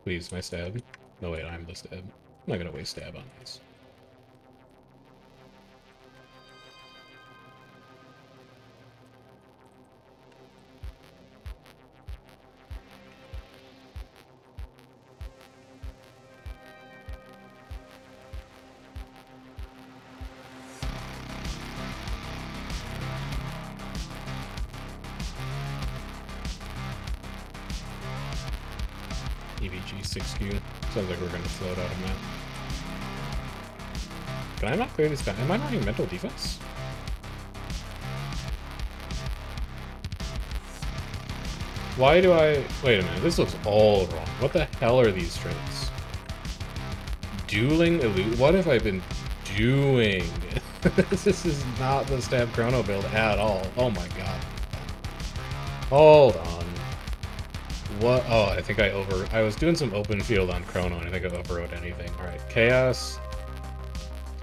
Please, my stab. No, wait, I'm the stab. I'm not gonna waste stab on this. EVG 6Q. Sounds like we're gonna float out of map. Can I not clear this guy? Am I running mental defense? Why do I... Wait a minute, this looks all wrong. What the hell are these traits? Dueling Elite... What have I been doing? This is not the Stab Chrono build at all. Oh my god. Hold on. What? Oh, I think I was doing some open field on Chrono, and I think I overrode anything. Alright, Chaos...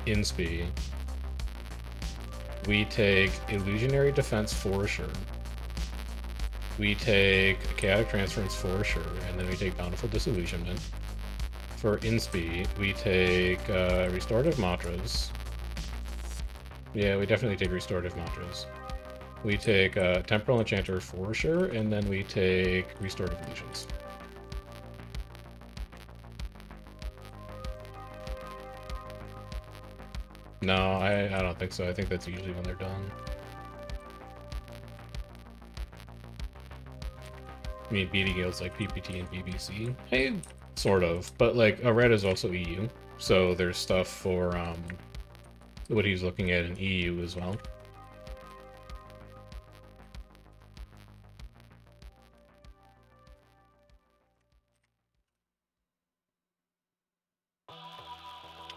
Inspi. We take Illusionary Defense for sure. We take Chaotic Transference for sure, and then we take Bountiful Disillusionment. For Inspi, we take Restorative Mantras. Yeah, we definitely take Restorative Mantras. We take Temporal Enchanter for sure, and then we take Restorative Illusions. No, I don't think so. I think that's usually when they're done. I mean, BD guilds like PPT and BBC. Hey, sort of. But, like, a red is also EU. So there's stuff for, what he's looking at in EU as well.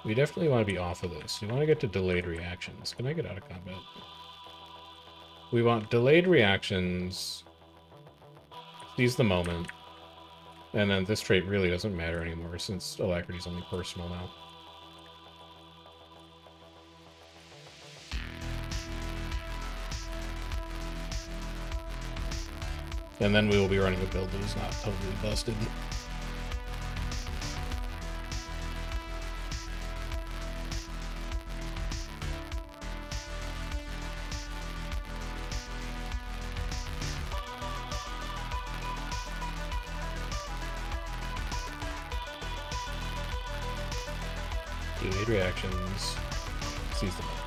We definitely want to be off of this. We want to get to delayed reactions. Can I get out of combat? We want delayed reactions. Seize the moment. And then this trait really doesn't matter anymore since Alacrity is only personal now. And then we will be running a build that is not totally busted. Delayed reactions. Seize the moment.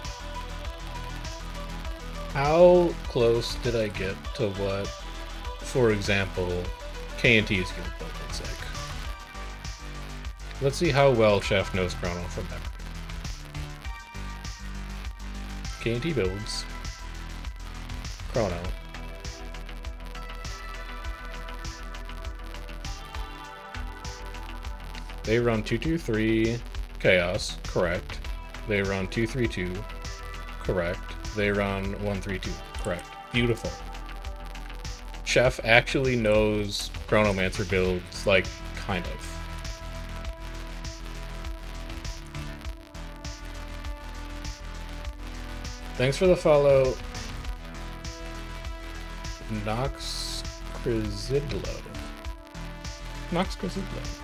How close did I get to what, for example, K&T's guild build looks like? Let's see how well Chef knows Chrono from memory. K&T builds. Chrono. They run 223 Chaos, correct. They run 232, correct. They run 132, correct. Beautiful. Chef actually knows Chronomancer builds, like, kind of. Thanks for the follow, Nox Crizidlo. Nox Crizidlo.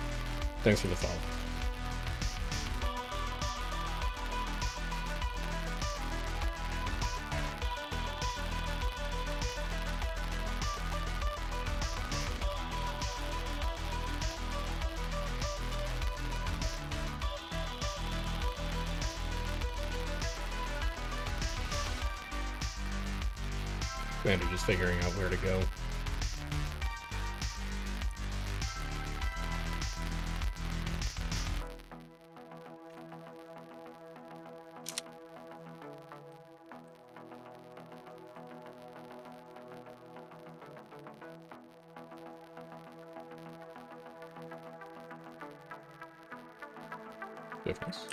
Thanks for the follow. Commander just figuring out where to go. Difference.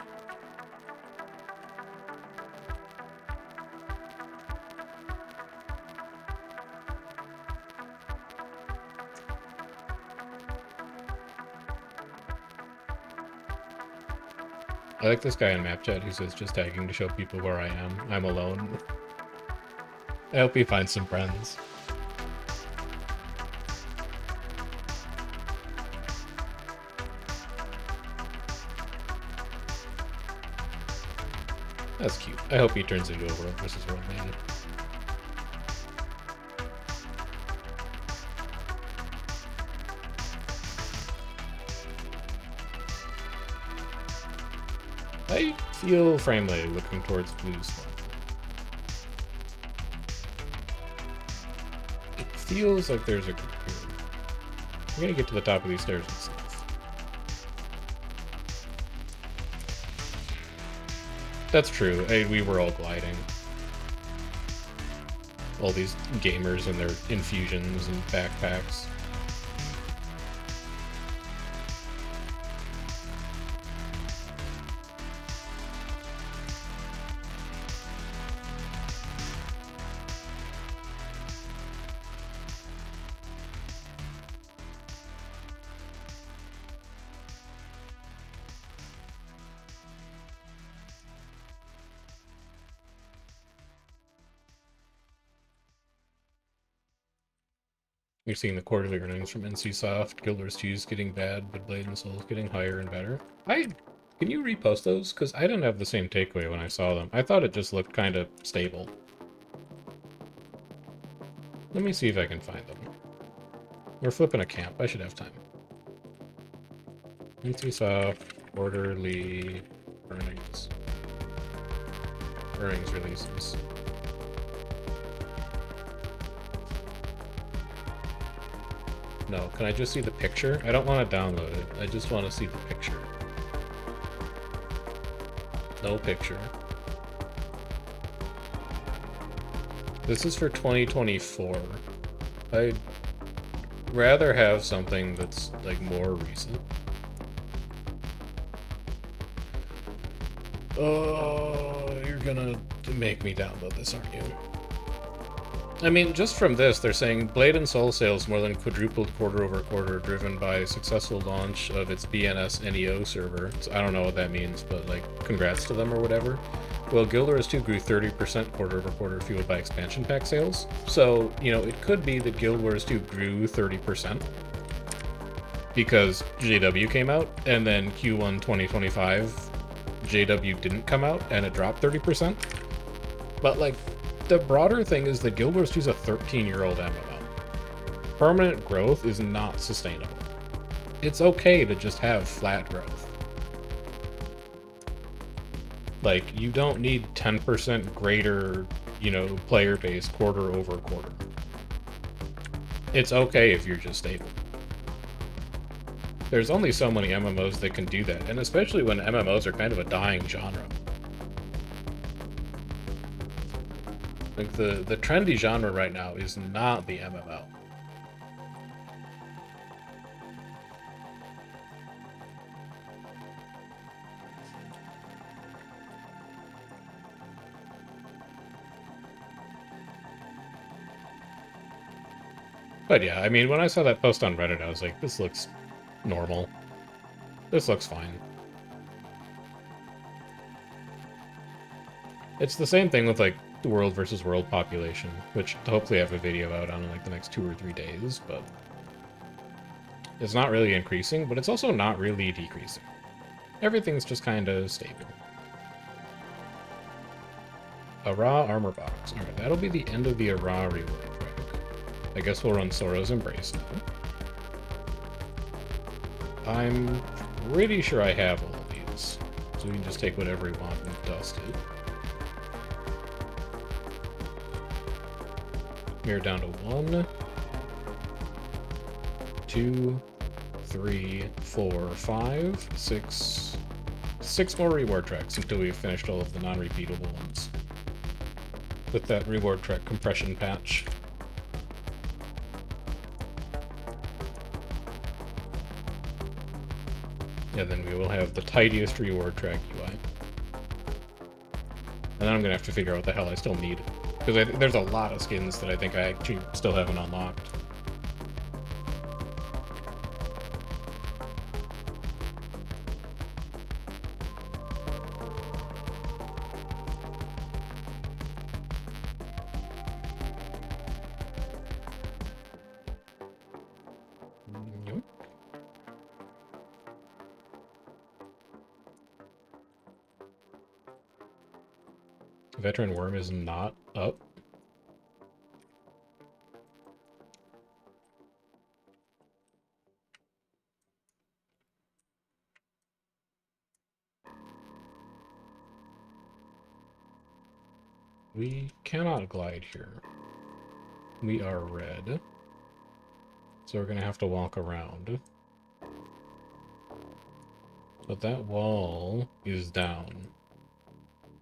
I like this guy in map chat who says just tagging to show people where I am. I'm alone. I hope he finds some friends. That's cute. I hope he turns into a World vs. World man. I feel Framelay looking towards blue stuff. It feels like there's a group here. I'm gonna get to the top of these stairs and stuff. That's true. We were all gliding. All these gamers and their infusions and backpacks. You're seeing the quarterly earnings from NCSoft, Guild Wars 2 is getting bad, but Blade and Soul is getting higher and better. Can you repost those? Because I didn't have the same takeaway when I saw them. I thought it just looked kind of stable. Let me see if I can find them. We're flipping a camp. I should have time. NCSoft, quarterly earnings. Earnings releases. No, can I just see the picture? I don't want to download it. I just want to see the picture. No picture. This is for 2024. I'd rather have something that's, like, more recent. Oh, you're gonna make me download this, aren't you? I mean, just from this, they're saying Blade and Soul sales more than quadrupled quarter over quarter, driven by successful launch of its BNS NEO server. So I don't know what that means, but, like, congrats to them or whatever. Well, Guild Wars 2 grew 30% quarter over quarter, fueled by expansion pack sales. So, you know, it could be that Guild Wars 2 grew 30% because JW came out, and then Q1 2025, JW didn't come out, and it dropped 30%. But, like, the broader thing is that Guild Wars 2 is a 13-year-old MMO. Permanent growth is not sustainable. It's okay to just have flat growth. Like, you don't need 10% greater, you know, player base quarter over quarter. It's okay if you're just stable. There's only so many MMOs that can do that, and especially when MMOs are kind of a dying genre. Like, the trendy genre right now is not the MMO. But yeah, I mean, when I saw that post on Reddit, I was like, this looks normal. This looks fine. It's the same thing with, like, the world versus world population, which hopefully I have a video out on in, like, the next 2 or 3 days, but it's not really increasing, but it's also not really decreasing. Everything's just kind of stable. A raw armor box. Alright, that'll be the end of the raw reward track. I guess we'll run Soro's Embrace now. I'm pretty sure I have all of these, so we can just take whatever we want and dust it. We're down to 1, 2, 3, 4, 5, 6. 6 more reward tracks until we've finished all of the non-repeatable ones. With that reward track compression patch. And then we will have the tidiest reward track UI. And then I'm gonna have to figure out what the hell I still need. Because there's a lot of skins that I think I actually still haven't unlocked. Nope. Veteran Worm is not up. We cannot glide here. We are red. So we're gonna have to walk around. But that wall is down.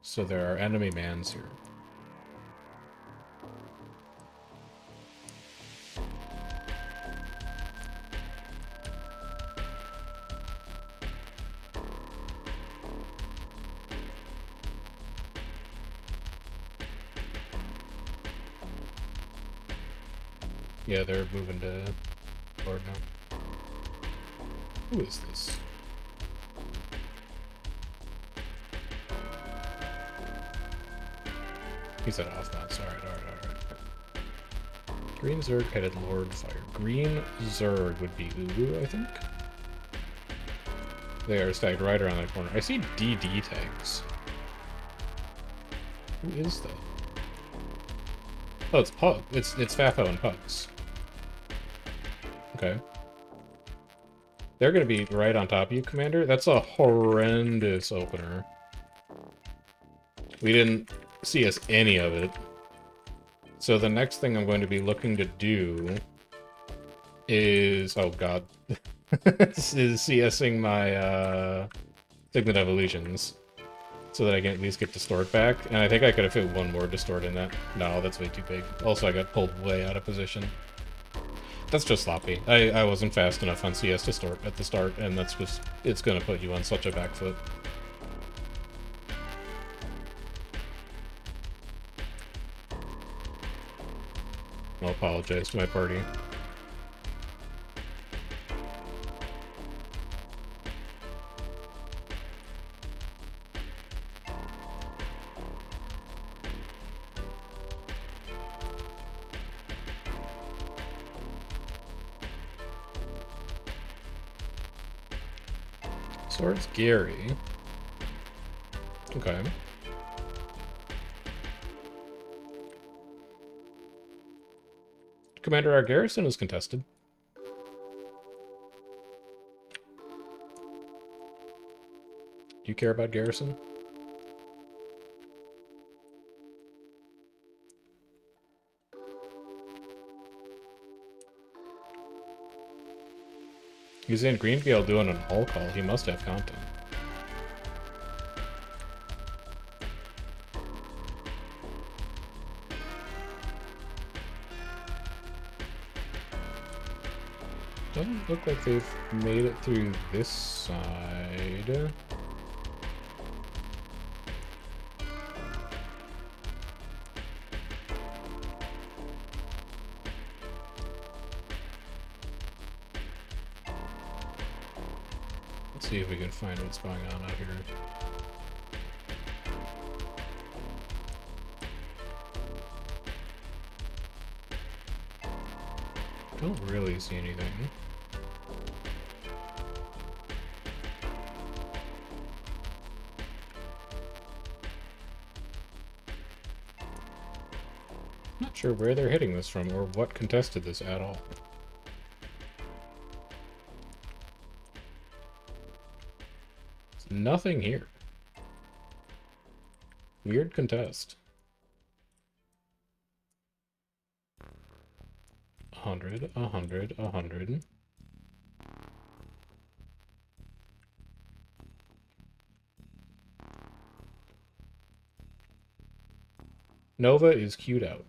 So there are enemy mans here. Yeah, they're moving to Lord now. Who is this? He's at off mounts. Alright. Green Zerg headed Lord Fire. Green Zerg would be Ubu, I think? They are stacked right around that corner. I see DD tags. Who is that? Oh, it's Pug. It's Fafo and Pugs. Okay. They're gonna be right on top of you, Commander. That's a horrendous opener. We didn't see us any of it. So the next thing I'm going to be looking to do is... oh god. is CSing my Signet Evolutions. So that I can at least get Distort back. And I think I could have fit one more Distort in that. No, that's way too big. Also, I got pulled way out of position. That's just sloppy. I wasn't fast enough on CS Distort at the start, and that's just... it's gonna put you on such a back foot. I'll apologize to my party. So it's Gary. Okay. Commander, our garrison is contested. Do you care about garrison? He's in Greenfield doing an all call. He must have content. Doesn't look like they've made it through this side. Let's see if we can find what's going on out here. Don't really see anything. Not sure where they're hitting this from or what contested this at all. There's nothing here. Weird contest. 100, 100, 100. Nova is queued out.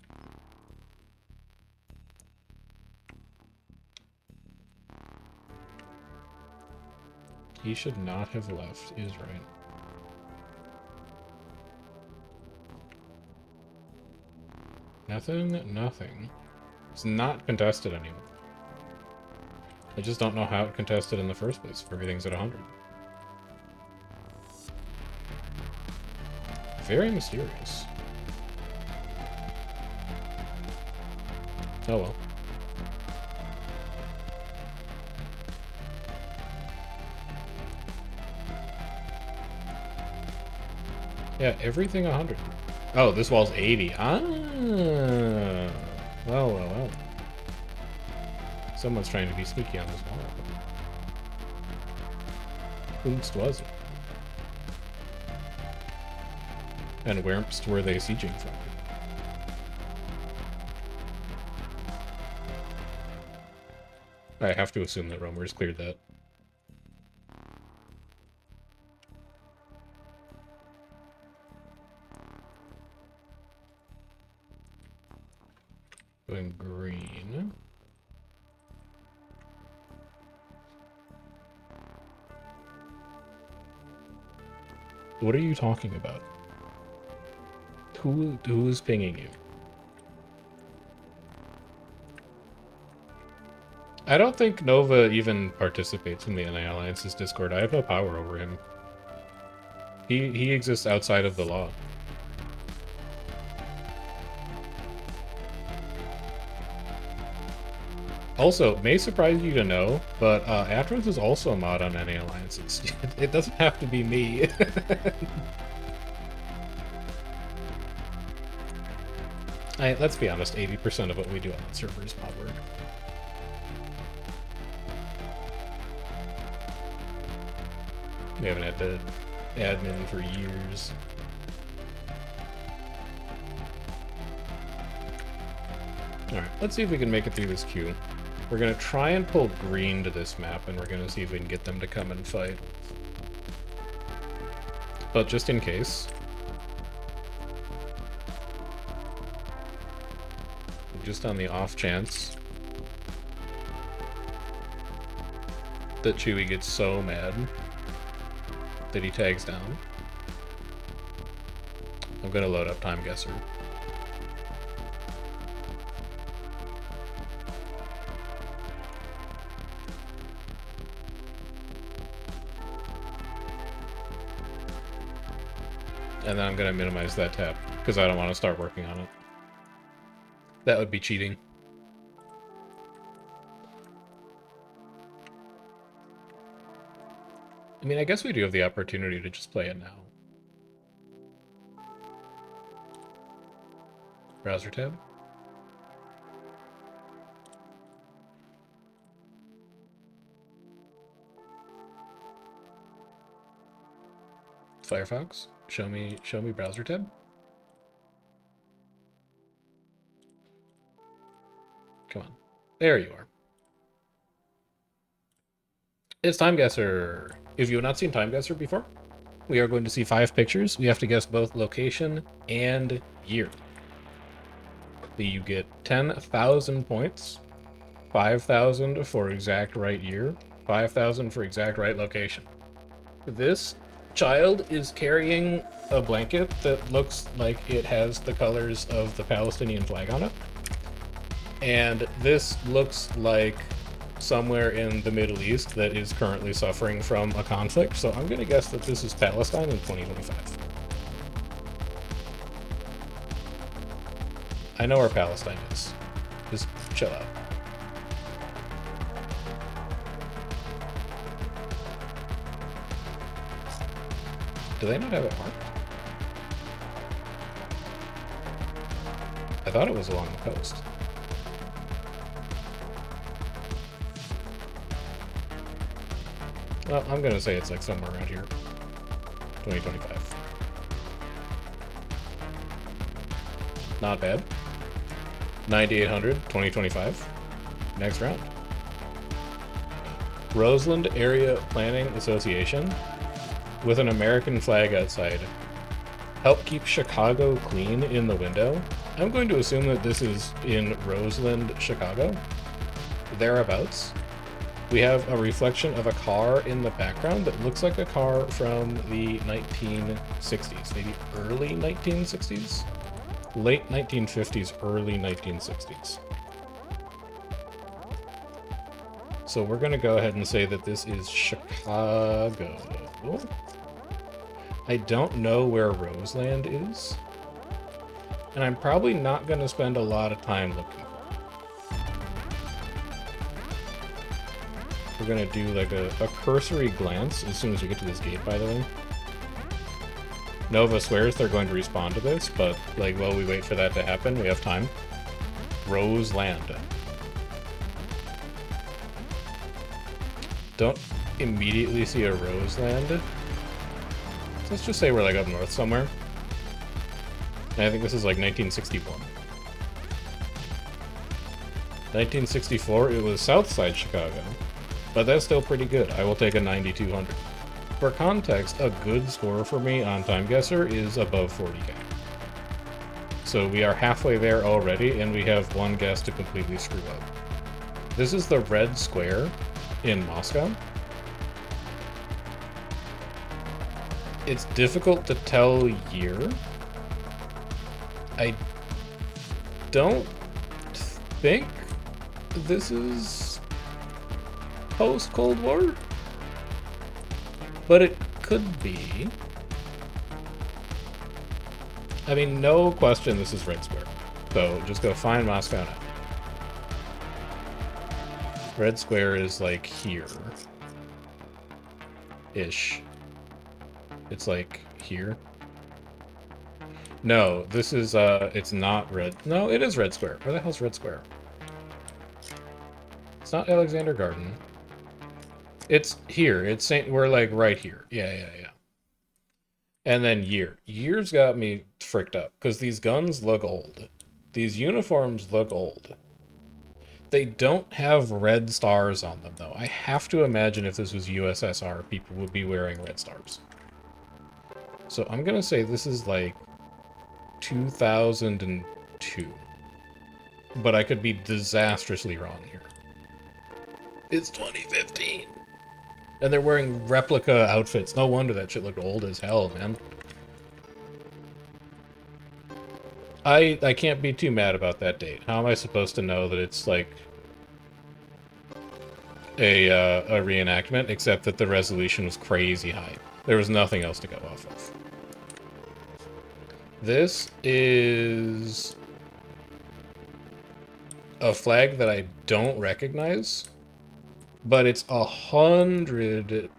He should not have left, is right. Nothing. It's not contested anymore. I just don't know how it contested in the first place if everything's at 100. Very mysterious. Oh well. Yeah, everything 100. Oh, this wall's 80. Ah. Well. Someone's trying to be sneaky on this wall. Whomst was it? And wheremst were they sieging from? I have to assume that Romer's cleared that. What are you talking about? Who is pinging you? I don't think Nova even participates in the NA Alliance's Discord. I have no power over him. He exists outside of the law. Also, may surprise you to know, but Atros is also a mod on NA Alliances. It doesn't have to be me. Let's be honest, 80% of what we do on that server is mod work. We haven't had to admin for years. Alright, let's see if we can make it through this queue. We're gonna try and pull green to this map, and we're gonna see if we can get them to come and fight. But just in case... just on the off chance that Chewie gets so mad that he tags down, I'm gonna load up Time Guesser. And then I'm gonna minimize that tab, because I don't want to start working on it. That would be cheating. I mean, I guess we do have the opportunity to just play it now. Browser tab. Firefox, show me browser tab. Come on. There you are. It's Time Guesser. If you have not seen Time Guesser before, we are going to see 5 pictures. We have to guess both location and year. You get 10,000 points, 5,000 for exact right year, 5,000 for exact right location. This child is carrying a blanket that looks like it has the colors of the Palestinian flag on it. And this looks like somewhere in the Middle East that is currently suffering from a conflict. So I'm going to guess that this is Palestine in 2025. I know where Palestine is. Just chill out. Do they not have it marked? I thought it was along the coast. Well, I'm gonna say it's like somewhere around here. 2025. Not bad. 9,800, 2025. Next round. Roseland Area Planning Association with an American flag outside. Help keep Chicago clean in the window. I'm going to assume that this is in Roseland, Chicago. Thereabouts. We have a reflection of a car in the background that looks like a car from the 1960s, maybe early 1960s? Late 1950s, early 1960s. So we're going to go ahead and say that this is Chicago. I don't know where Roseland is, and I'm probably not going to spend a lot of time looking. We're going to do like a cursory glance as soon as we get to this gate, by the way. Nova swears they're going to respond to this, but like while we wait for that to happen, we have time. Roseland. Don't immediately see a Roseland. So let's just say we're like up north somewhere. And I think this is like 1961. 1964, it was Southside Chicago. But that's still pretty good. I will take a 9,200. For context, a good score for me on Time Guesser is above 40k. So we are halfway there already, and we have one guess to completely screw up. This is the red square in Moscow. It's difficult to tell year. I don't think this is post-Cold War, but it could be. I mean, no question this is Red Square. So just go find Moscow now. Red Square is like here-ish. It's like here. No, this is, it's not red. No, it is Red Square. Where the hell's Red Square? It's not Alexander Garden. It's here. It's Saint, we're like right here. Yeah. And then year. Year's got me fricked up, because these guns look old. These uniforms look old. They don't have red stars on them, though. I have to imagine if this was USSR, people would be wearing red stars. So I'm gonna say this is like 2002. But I could be disastrously wrong here. It's 2015! And they're wearing replica outfits. No wonder that shit looked old as hell, man. I can't be too mad about that date. How am I supposed to know that it's like a reenactment, except that the resolution was crazy high. There was nothing else to go off of. This is a flag that I don't recognize, but it's 100%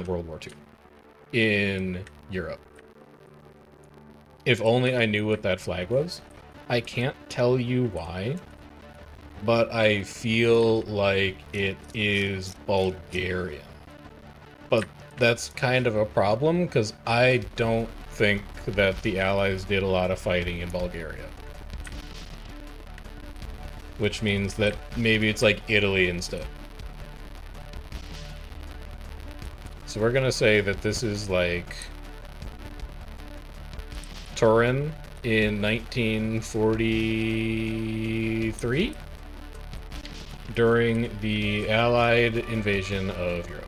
World War II in Europe. If only I knew what that flag was. I can't tell you why, but I feel like it is Bulgarian. But that's kind of a problem, because I don't think that the Allies did a lot of fighting in Bulgaria. Which means that maybe it's like Italy instead. So we're gonna say that this is like Turin in 1943 during the Allied invasion of Europe.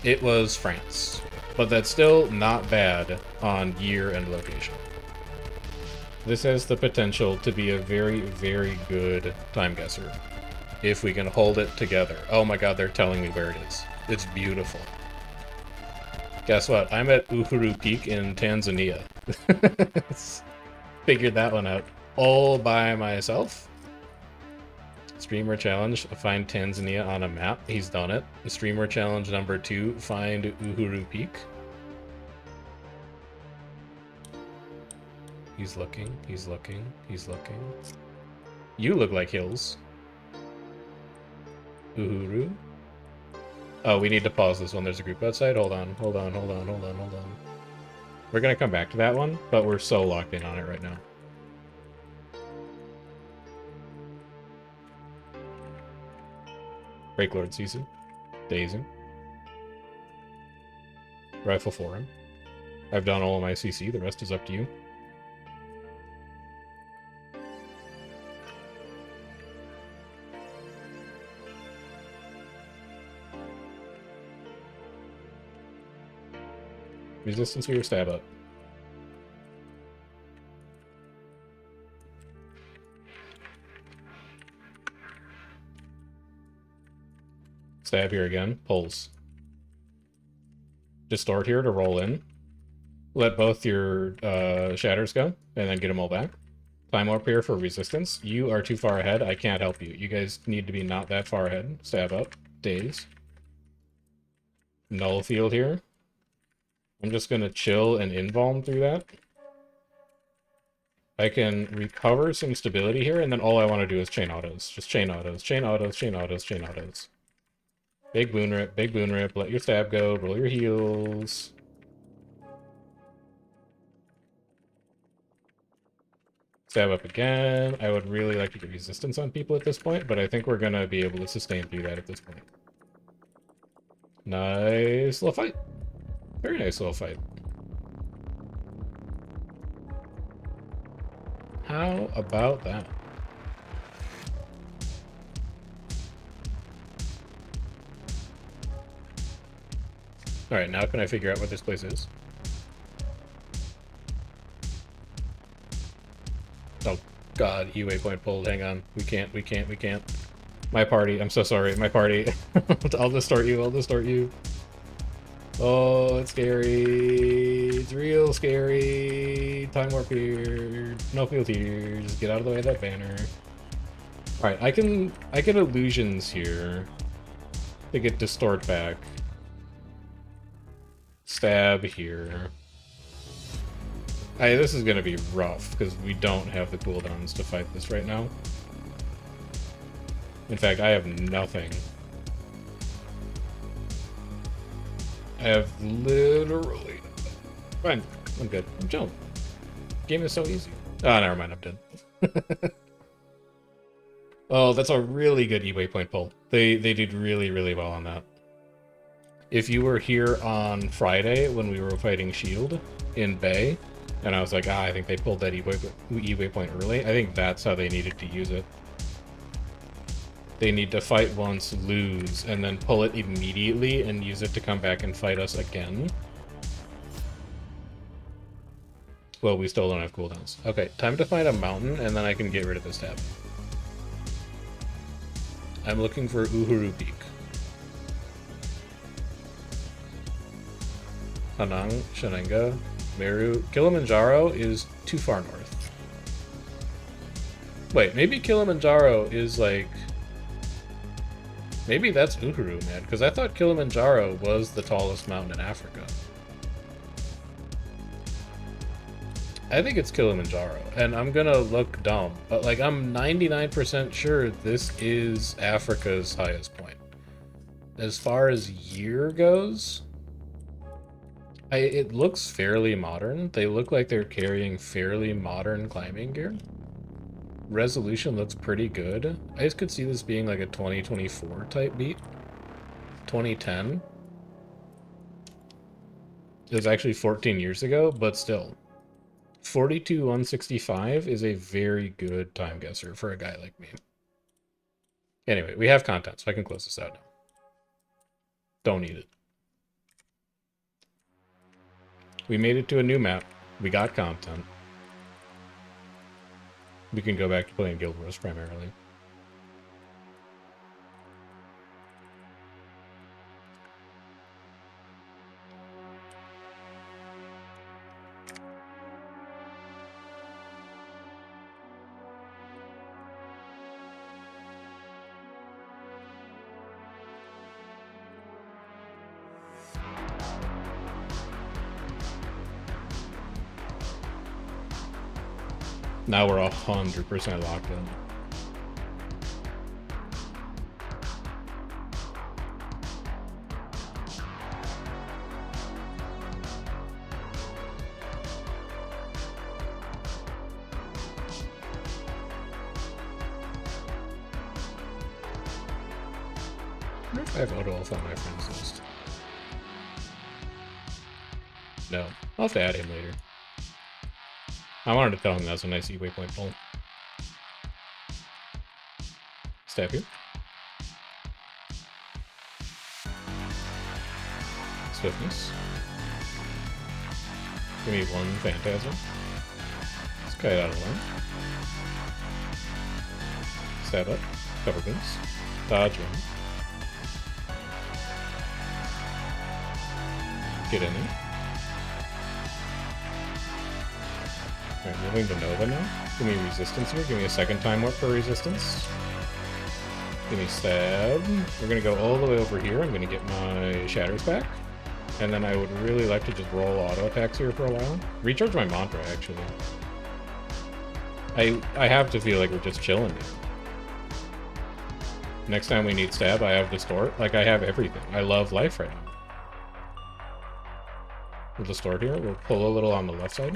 It was France, but that's still not bad on year and location. This has the potential to be a very, very good time guesser if we can hold it together. Oh my god, they're telling me where it is. It's beautiful. Guess what? I'm at Uhuru Peak in Tanzania. Figured that one out all by myself. Streamer challenge, find Tanzania on a map. He's done it. Streamer challenge number 2, find Uhuru Peak. He's looking, he's looking, he's looking. You look like hills. Uhuru. Oh, we need to pause this one. There's a group outside. Hold on. We're gonna come back to that one, but we're so locked in on it right now. Break Lord season. Dazing. Rifle Forum. I've done all of my CC. The rest is up to you. Resistance or your stab up? Stab here again. Pulls. Distort here to roll in. Let both your shatters go, and then get them all back. Climb up here for resistance. You are too far ahead. I can't help you. You guys need to be not that far ahead. Stab up. Daze. Null field here. I'm just gonna chill and involve through that. I can recover some stability here, and then all I want to do is chain autos. Just chain autos, chain autos, chain autos, chain autos. Big boon rip, let your stab go, roll your heals. Stab up again. I would really like to get resistance on people at this point, but I think we're gonna be able to sustain through that at this point. Nice little fight. Very nice little fight. How about that? Alright, now can I figure out what this place is? Oh, God, E-waypoint pulled. Hang on. We can't. My party. I'm so sorry. My party. I'll distort you. Oh, it's scary. It's real scary. Time warp here. No field here. Just get out of the way of that banner. Alright, I can illusions here to get distort back. Stab here. This is gonna be rough, because we don't have the cooldowns to fight this right now. In fact, I have nothing. I have literally... Fine, I'm good. I'm chilling. Game is so easy. Ah, never mind, I'm dead. Oh, that's a really good E-waypoint pull. They did really, really well on that. If you were here on Friday when we were fighting Shield in Bay, and I was like, I think they pulled that E-waypoint early, I think that's how they needed to use it. They need to fight once, lose, and then pull it immediately and use it to come back and fight us again. Well, we still don't have cooldowns. Okay, time to find a mountain, and then I can get rid of this tab. I'm looking for Uhuru Peak. Hanang, Shenenga, Meru. Kilimanjaro is too far north. Wait, maybe Kilimanjaro is like... Maybe that's Uhuru, man, because I thought Kilimanjaro was the tallest mountain in Africa. I think it's Kilimanjaro, and I'm gonna look dumb, but like I'm 99% sure this is Africa's highest point. As far as year goes, it looks fairly modern. They look like they're carrying fairly modern climbing gear. Resolution looks pretty good. I just could see this being like a 2024 type beat. 2010. It was actually 14 years ago, but still. 42,165 is a very good time guesser for a guy like me. Anyway, we have content, so I can close this out now. Don't need it. We made it to a new map. We got content. We can go back to playing Guild Wars primarily. Now we're 100% locked in. I have auto elf on my friends list. No, I'll have to add him later. I wanted to tell him that's a nice E-waypoint pull. Stab here. Swiftness. Give me one Phantasm. Let's kite out of line. Stab up. Cover boots. Dodge in. Get in there. Alright, moving to Nova now. Give me resistance here. Give me a second time warp for resistance. Give me stab. We're gonna go all the way over here. I'm gonna get my shatters back. And then I would really like to just roll auto attacks here for a while. Recharge my mantra, actually. I have to feel like we're just chilling here. Next time we need stab, I have distort. Like, I have everything. I love life right now. We'll distort here. We'll pull a little on the left side.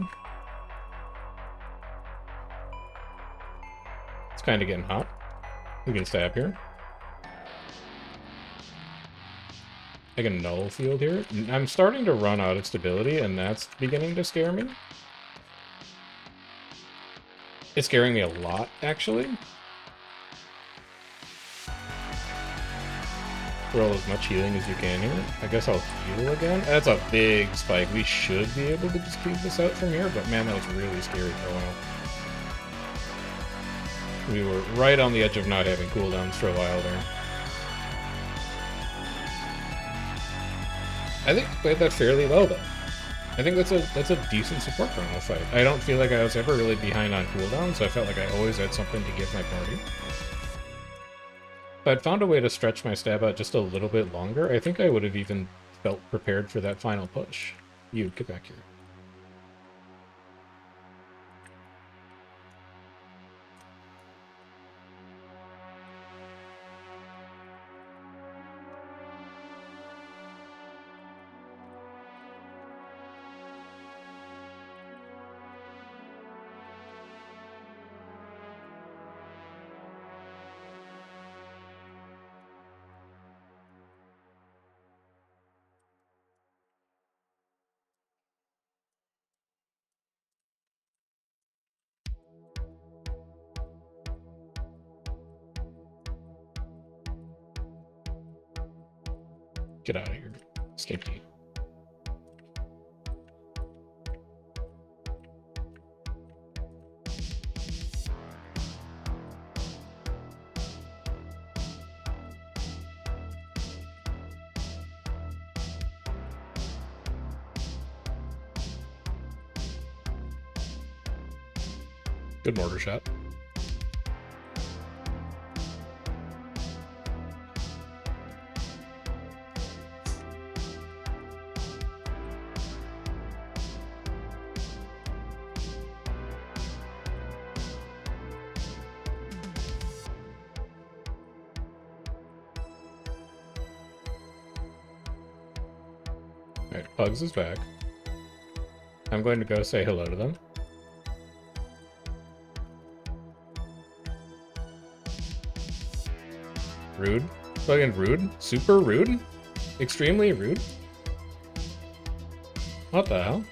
It's kind of getting hot. We can stab here. I can null field here. I'm starting to run out of stability, and that's beginning to scare me. It's scaring me a lot, actually. Roll as much healing as you can here. I guess I'll heal again. That's a big spike. We should be able to just keep this out from here, but man, that was really scary for a while. We were right on the edge of not having cooldowns for a while there. I think we played that fairly well, though. I think that's a decent support chrono fight. I don't feel like I was ever really behind on cooldown, so I felt like I always had something to give my party. If I'd found a way to stretch my stab out just a little bit longer, I think I would have even felt prepared for that final push. You, get back here. Get out of here. Stinky. Good mortar shot. Alright, Pugs is back. I'm going to go say hello to them. Rude. Fucking rude. Super rude. Extremely rude. What the hell?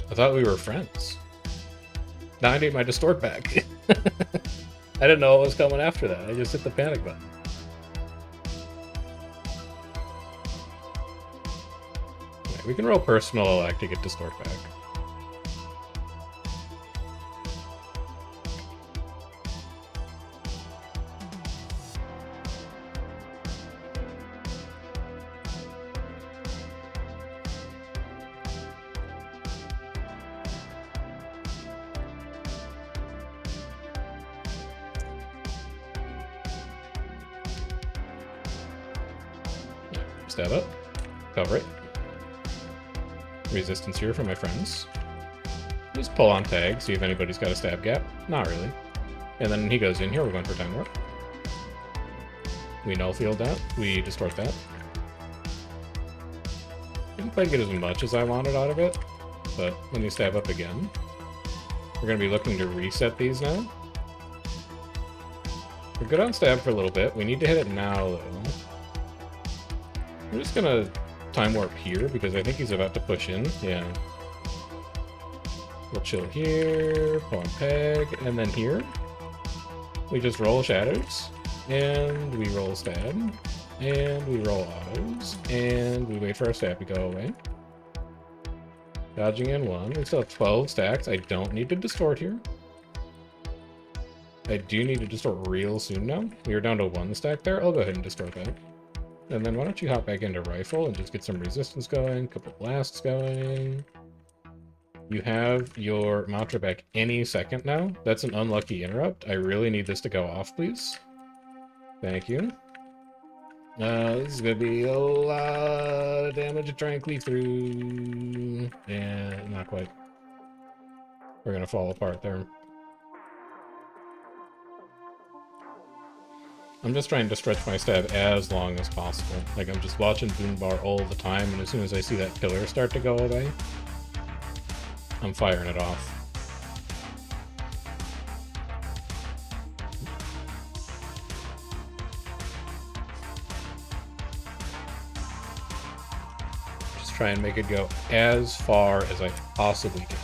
I thought we were friends. Now I need my distort back. I didn't know what was coming after that. I just hit the panic button. We can roll personal elect to get distort back. Stab up. Cover it. Resistance here for my friends. Just pull on tag, see if anybody's got a stab gap. Not really. And then he goes in here, we're going for time warp. We null field that, we distort that. Didn't quite get as much as I wanted out of it, but let me stab up again. We're going to be looking to reset these now. We're good on stab for a little bit. We need to hit it now, though. I'm just going to time warp here because I think he's about to push in. Yeah. We'll chill here, pull on peg, and then here we just roll shadows, and we roll stab, and we roll autos, and we wait for our stab to go away. Dodging in one. We still have 12 stacks. I don't need to distort here. I do need to distort real soon now. We are down to 1 stack there. I'll go ahead and distort that. And then why don't you hop back into rifle and just get some resistance going, a couple blasts going. You have your mantra back any second now. That's an unlucky interrupt. I really need this to go off, please. Thank you. This is gonna be a lot of damage to try and cleave through. And not quite. We're gonna fall apart there. I'm just trying to stretch my stab as long as possible. Like, I'm just watching Boon Bar all the time, and as soon as I see that pillar start to go away, I'm firing it off. Just try and make it go as far as I possibly can.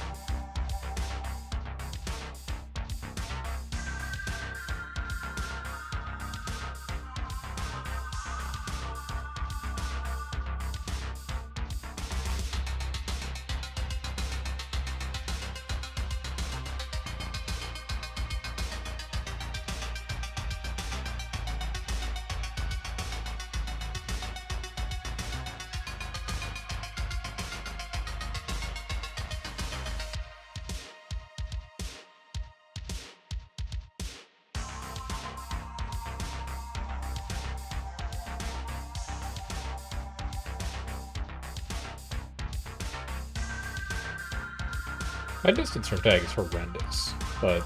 My distance from tag is horrendous, but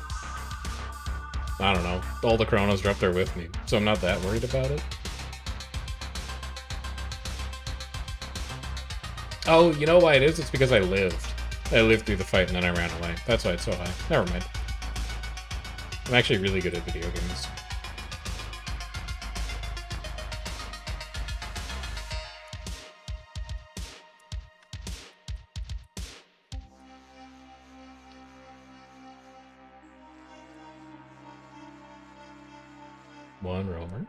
I don't know. All the Chronos are up there with me, so I'm not that worried about it. Oh, you know why it is? It's because I lived. I lived through the fight and then I ran away. That's why it's so high. Never mind. I'm actually really good at video games. One roamer.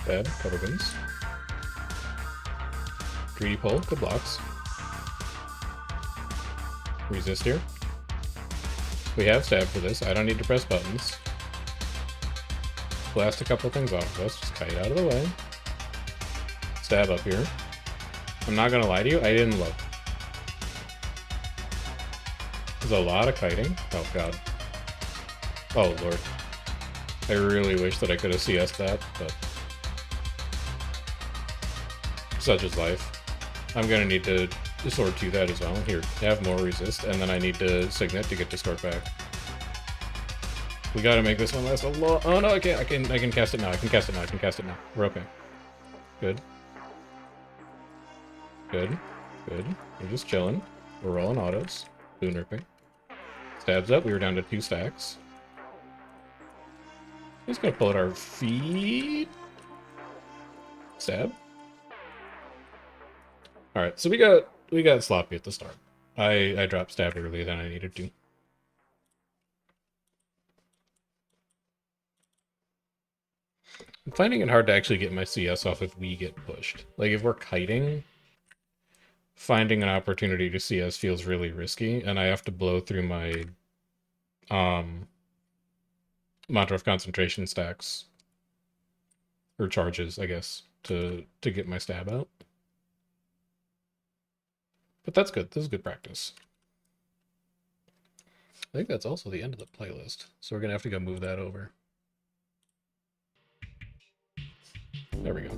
Bad, cover base. Greedy pull, good blocks. Resist here. We have stab for this. I don't need to press buttons. Blast a couple things off of us. Just kite out of the way. Stab up here. I'm not gonna lie to you, I didn't look. There's a lot of kiting. Oh god. Oh lord. I really wish that I could have CS'd that, but such is life. I'm gonna need to sword to that as well. Here, have more resist, and then I need to signet to get Discord back. We gotta make this one last a lot. Oh no, I can't. I can cast it now. I can cast it now. I can cast it now. We're okay. Good. Good. Good. We're just chilling. We're rolling autos. Boon ripping. Stabs up. We were down to 2 stacks. Just gonna pull at our feet. Stab. Alright, so we got sloppy at the start. I dropped stab earlier than I needed to. I'm finding it hard to actually get my CS off if we get pushed. Like, if we're kiting, finding an opportunity to CS feels really risky, and I have to blow through my Mantra of Concentration stacks. Or charges, I guess, to get my stab out. But that's good. This is good practice. I think that's also the end of the playlist, so we're gonna have to go move that over. There we go.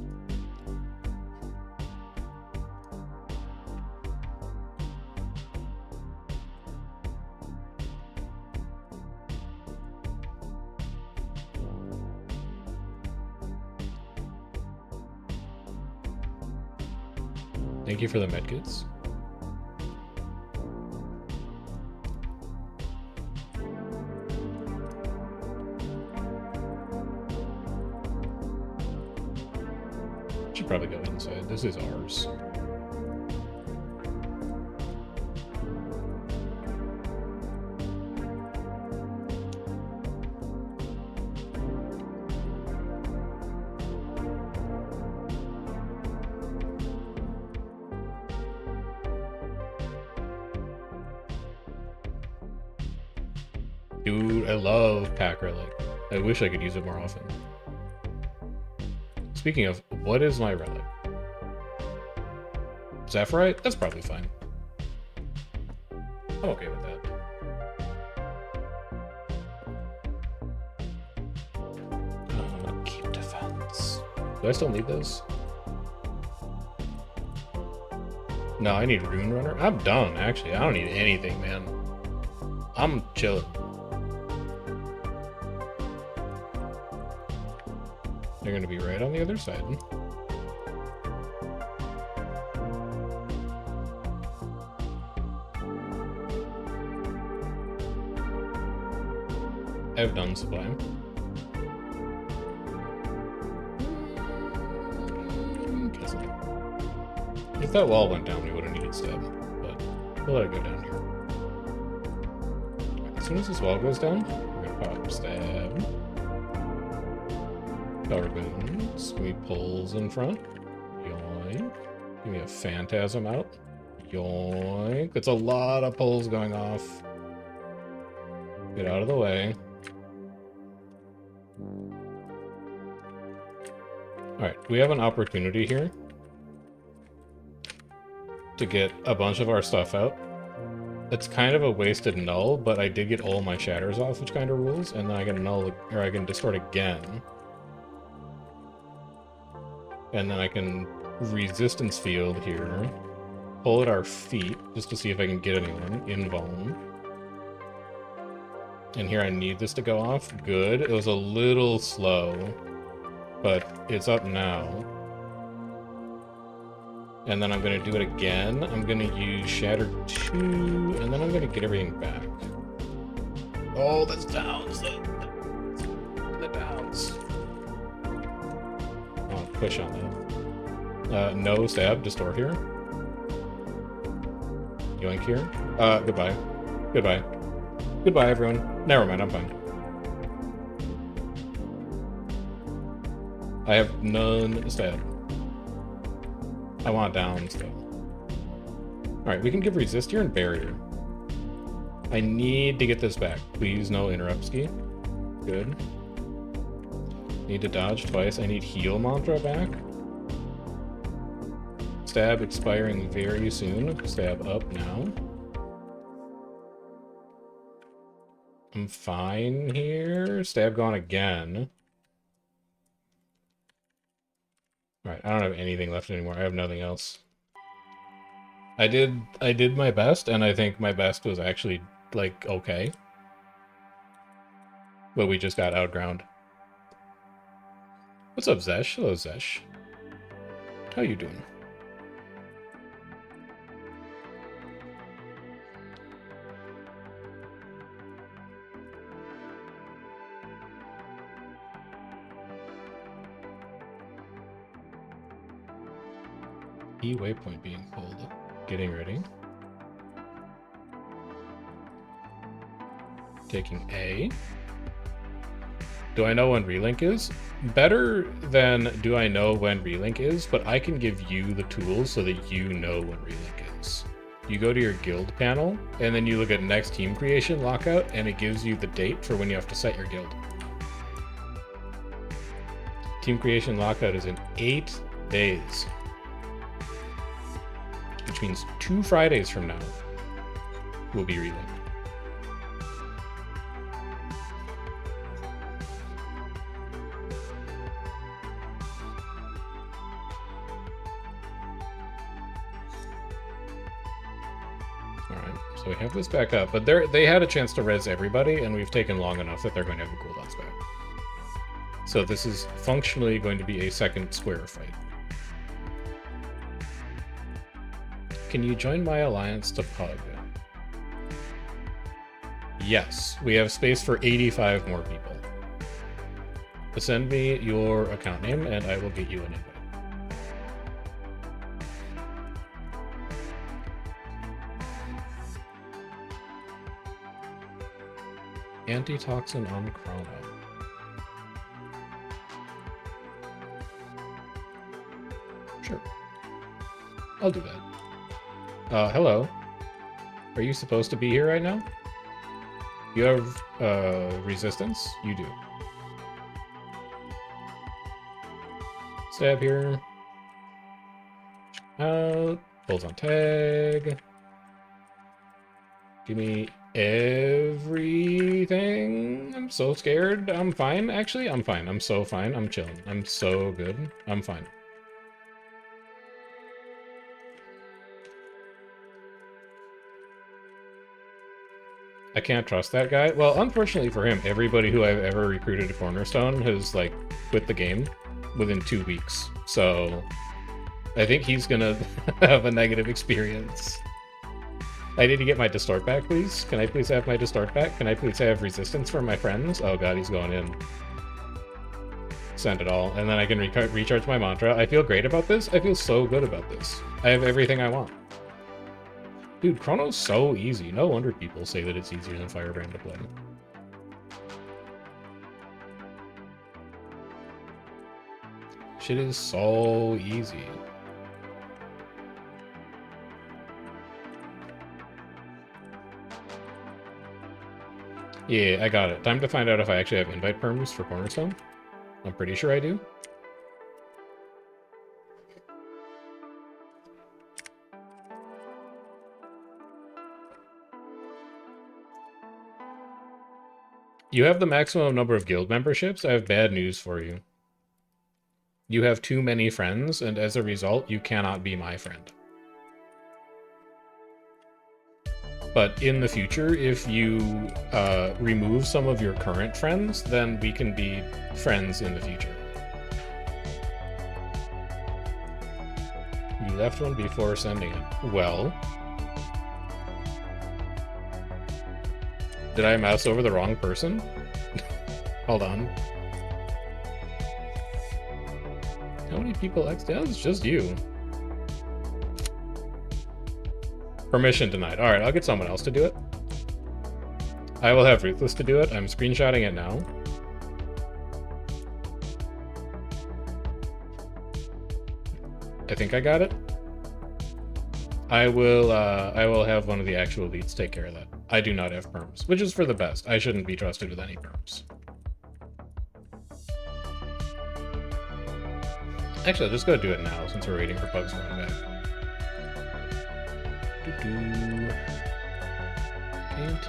Thank you for the medkits. Should probably go inside. This is ours. Dude, I love Pack Relic. I wish I could use it more often. Speaking of, what is my relic? Zephyrite? That's probably fine. I'm okay with that. Keep defense. Do I still need those? No, I need Rune Runner. I'm done, actually. I don't need anything, man. I'm chilling. They're going to be right on the other side. I've done Sublime. that wall went down, we would have needed stab, but we'll let it go down here. As soon as this wall goes down, we're gonna pop stab. Power boons. Give me pulls in front. Yoink. Give me a phantasm out. Yoink. That's a lot of pulls going off. Get out of the way. Alright, we have an opportunity here to get a bunch of our stuff out. It's kind of a wasted null, but I did get all my shatters off, which kind of rules, and then I can null, or I can distort again. And then I can resistance field here, pull at our feet, just to see if I can get anyone, invuln. And here I need this to go off. Good. It was a little slow, but it's up now. And then I'm going to do it again. I'm going to use Shatter 2, and then I'm going to get everything back. Oh, that's downs. The downs. Oh, push on that. No stab, distort here. Yoink here. Goodbye. Goodbye. Goodbye, everyone. Never mind, I'm fine. I have none stab. I want downs, though. Alright, we can give resist here and barrier. I need to get this back. Please, no interrupt ski. Good. Need to dodge twice. I need heal mantra back. Stab expiring very soon. Stab up now. I'm fine here. Stab gone again. Alright, I don't have anything left anymore. I have nothing else. I did my best, and I think my best was actually, like, okay. But we just got outground. What's up, Zesh? Hello, Zesh. How you doing? E waypoint being pulled. Getting ready. Taking A. Do I know when relink is? Better than do I know when relink is, but I can give you the tools so that you know when relink is. You go to your guild panel, and then you look at next team creation lockout, and it gives you the date for when you have to set your guild. Team creation lockout is in 8 days. Which means 2 Fridays from now will be relinked. Alright, so we have this back up, but they had a chance to res everybody, and we've taken long enough that they're going to have the cooldowns back. So this is functionally going to be a second square fight. Can you join my alliance to Pug? Yes, we have space for 85 more people. Send me your account name and I will get you an invite. Antitoxin on Chrono. Sure. I'll do that. Hello. Are you supposed to be here right now? You have, resistance? You do. Stab here. Pulls on tag. Give me everything. I'm so scared. I'm fine, actually. I'm fine. I'm so fine. I'm chilling. I'm so good. I'm fine. I can't trust that guy. Well, unfortunately for him, everybody who I've ever recruited to Cornerstone has, like, quit the game within 2 weeks. So I think he's gonna have a negative experience. I need to get my distort back, please. Can I please have my distort back? Can I please have resistance for my friends? Oh god, he's going in. send it all, and then I can recharge my mantra. I feel great about this. I feel so good about this. I have everything I want. Dude, Chrono's so easy. No wonder people say that it's easier than Firebrand to play. Shit is so easy. Yeah, I got it. Time to find out if I actually have invite perms for Cornerstone. I'm pretty sure I do. You have the maximum number of guild memberships. I have bad news for you. You have too many friends, and as a result, you cannot be my friend. But in the future, if you remove some of your current friends, then we can be friends in the future. You left one before sending it. Well... Did I mouse over the wrong person? Hold on. How many people X'd out? It's just you. Permission denied. Alright, I'll get someone else to do it. I will have Ruthless to do it. I'm screenshotting it now. I think I got it. I will have one of the actual elites take care of that. I do not have perms, which is for the best. I shouldn't be trusted with any perms. Actually, I'll just go do it now since we're waiting for Pugs to run back. KNT.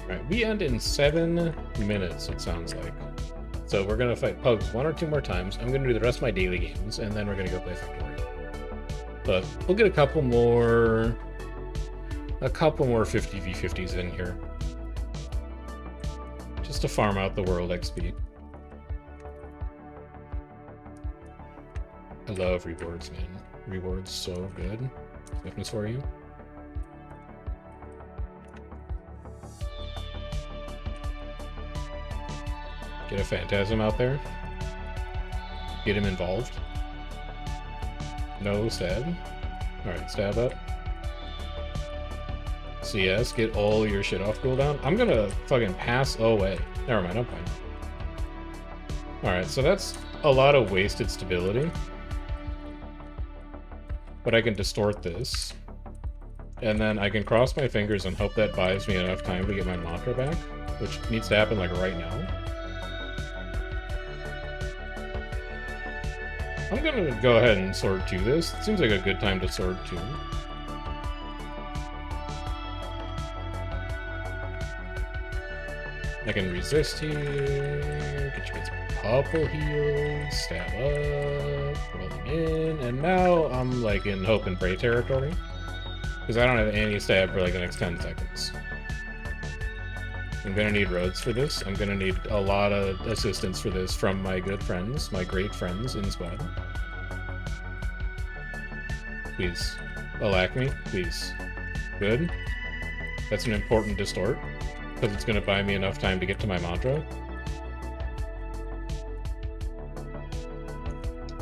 Alright, we end in 7 minutes, it sounds like. So we're gonna fight Pugs 1 or 2 more times. I'm gonna do the rest of my daily games, and then we're gonna go play Factorio. But we'll get a couple more 50v50s in here. Just to farm out the world XP. I love rewards, man. Rewards so good. Swiftness for you. Get a Phantasm out there. Get him involved. No stab. Alright, stab up. CS, get all your shit off cooldown. I'm gonna fucking pass away. Never mind, I'm fine. Alright, so that's a lot of wasted stability. But I can distort this. And then I can cross my fingers and hope that buys me enough time to get my mantra back. Which needs to happen like right now. I'm gonna go ahead and Sword 2 this. It seems like a good time to Sword 2. I can resist here, get you some couple heals, stab up, roll them in, and now I'm like in hope and pray territory. Because I don't have any stab for like the next 10 seconds. I'm gonna need roads for this. I'm gonna need a lot of assistance for this from my good friends, my great friends in squad. Please. Alack me, please. Good. That's an important distort, because it's gonna buy me enough time to get to my mantra.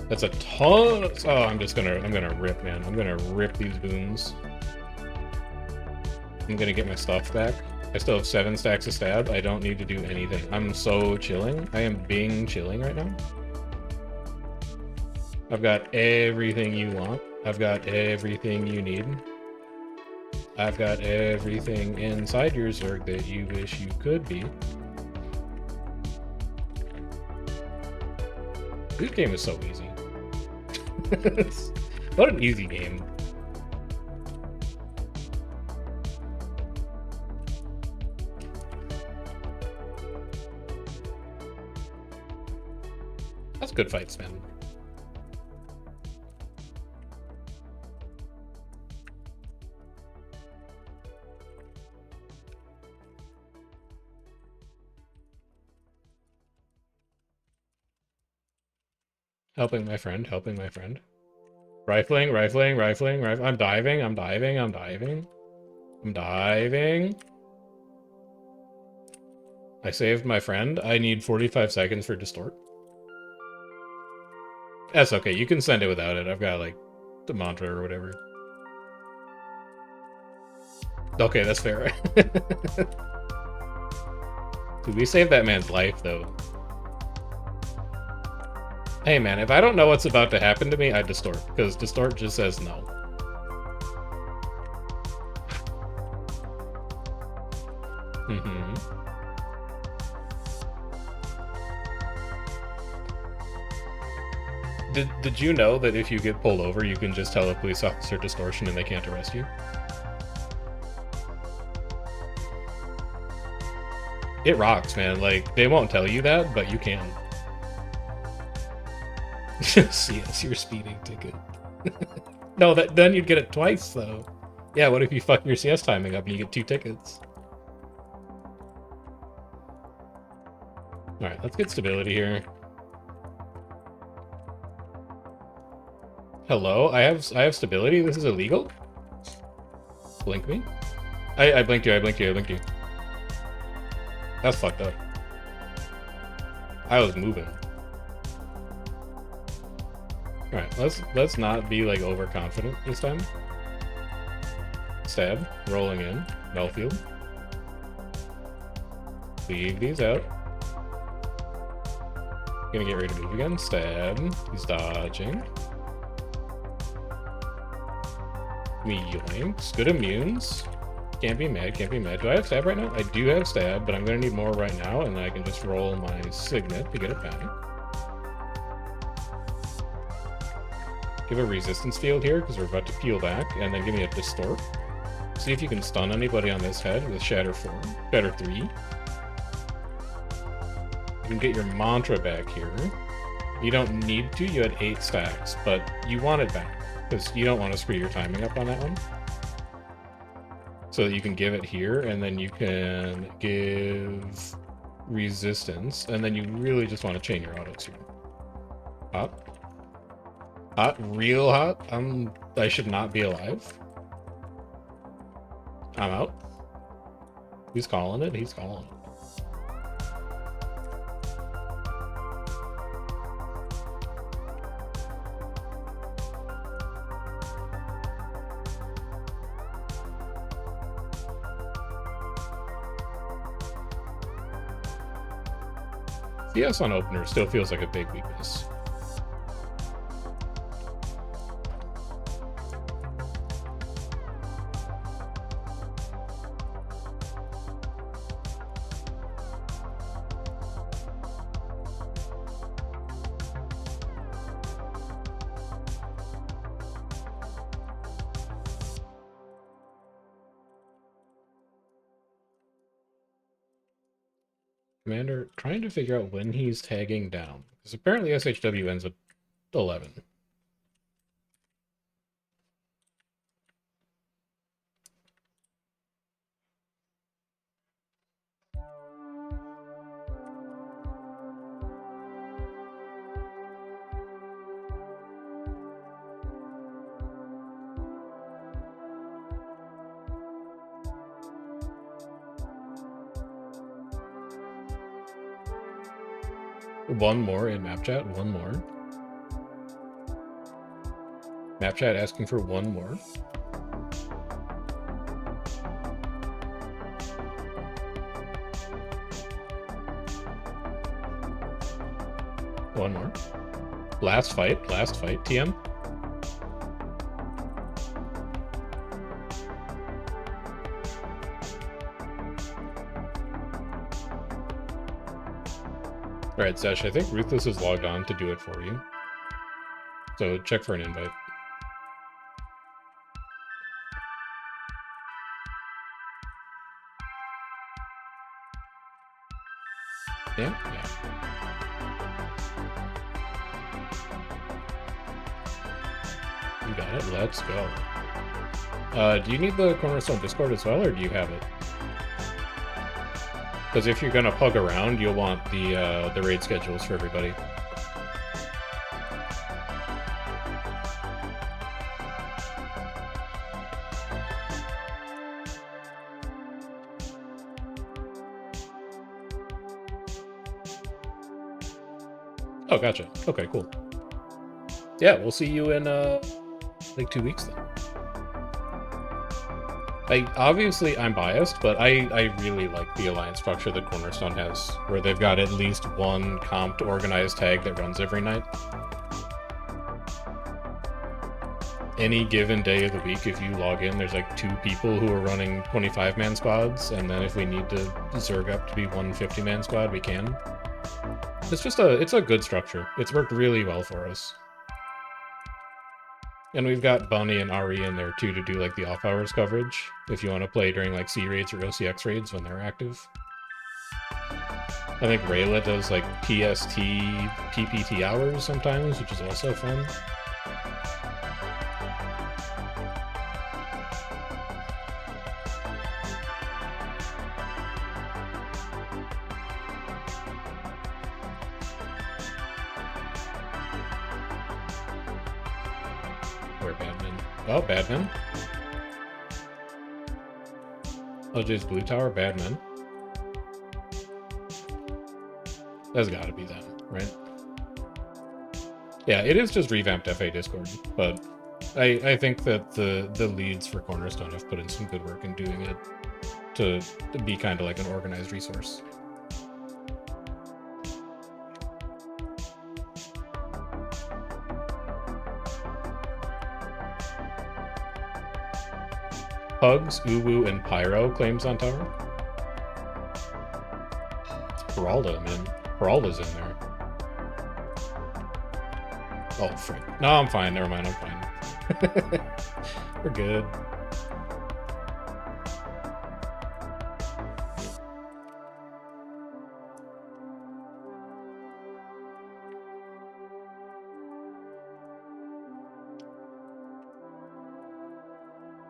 That's a ton of, oh, I'm gonna rip, man. I'm gonna rip these boons. I'm gonna get my stuff back. I still have 7 stacks of stab. I don't need to do anything. I'm so chilling. I am being chilling right now. I've got everything you want. I've got everything you need. I've got everything inside your Zerg that you wish you could be. This game is so easy. What an easy game. That's good fights, man. Helping my friend, helping my friend. Rifling, rifling, rifling, rifling. I'm diving, I'm diving, I'm diving. I'm diving. I saved my friend. I need 45 seconds for distort. That's okay, you can send it without it. I've got, like, the mantra or whatever. Okay, that's fair. Dude, we saved that man's life, though. Hey, man, if I don't know what's about to happen to me, I distort. Because distort just says no. Mm-hmm. Did you know that if you get pulled over, you can just tell a police officer distortion and they can't arrest you? It rocks, man. Like, they won't tell you that, but you can. CS, your speeding ticket. No, then you'd get it twice, though. Yeah, what if you fuck your CS timing up and you get 2 tickets? Alright, let's get stability here. Hello? I have stability? This is illegal? Blink me? I blinked you, I blinked you, I blinked you. That's fucked up. I was moving. Alright, let's not be, like, overconfident this time. Stab. Rolling in. Melfield. Leave these out. Gonna get ready to move again. Stab. He's dodging. Me yoinks. Good immunes. Can't be mad, can't be mad. Do I have stab right now? I do have stab, but I'm gonna need more right now, and then I can just roll my signet to get it back. Give a resistance field here, because we're about to peel back, and then give me a distort. See if you can stun anybody on this head with Shatter 4. Shatter 3. You can get your mantra back here. You don't need to, you had 8 stacks, but you want it back, because you don't want to screw your timing up on that one. So that you can give it here, and then you can give resistance, and then you really just want to chain your autos here. Hot. Hot, real hot. I should not be alive. I'm out. He's calling it, he's calling it. CS on opener still feels like a big weakness. Commander trying to figure out when he's tagging down, because apparently SHW ends at 11. One more in map chat, one more. Map chat asking for one more. One more. Last fight, TM. Alright, Zesh, I think Ruthless is logged on to do it for you. So check for an invite. Yeah? Yeah. You got it, let's go. Do you need the Cornerstone Discord as well, or do you have it? Because if you're gonna pug around, you'll want the raid schedules for everybody. Oh, gotcha. Okay, cool. Yeah, we'll see you in, like 2 weeks then. Obviously, I'm biased, but I really like the alliance structure that Cornerstone has, where they've got at least one comped organized tag that runs every night. Any given day of the week, if you log in, there's like 2 people who are running 25-man squads, and then if we need to zerg up to be 150-man squad, we can. It's a good structure. It's worked really well for us. And we've got Bunny and Ari in there too to do like the off-hours coverage, if you want to play during like C raids or OCX raids when they're active. I think Rayla does like PST, PPT hours sometimes, which is also fun. Where Badman? Oh, Badman. OJ's Blue Tower, Badman. That's gotta be them, right? Yeah, it is just revamped FA Discord, but I think that the leads for Cornerstone have put in some good work in doing it to be kind of like an organized resource. Pugs, Uwu, and Pyro claims on tower. Peralta, man. Peralta's in there. Oh, frick. No, I'm fine. Never mind. I'm fine. We're good.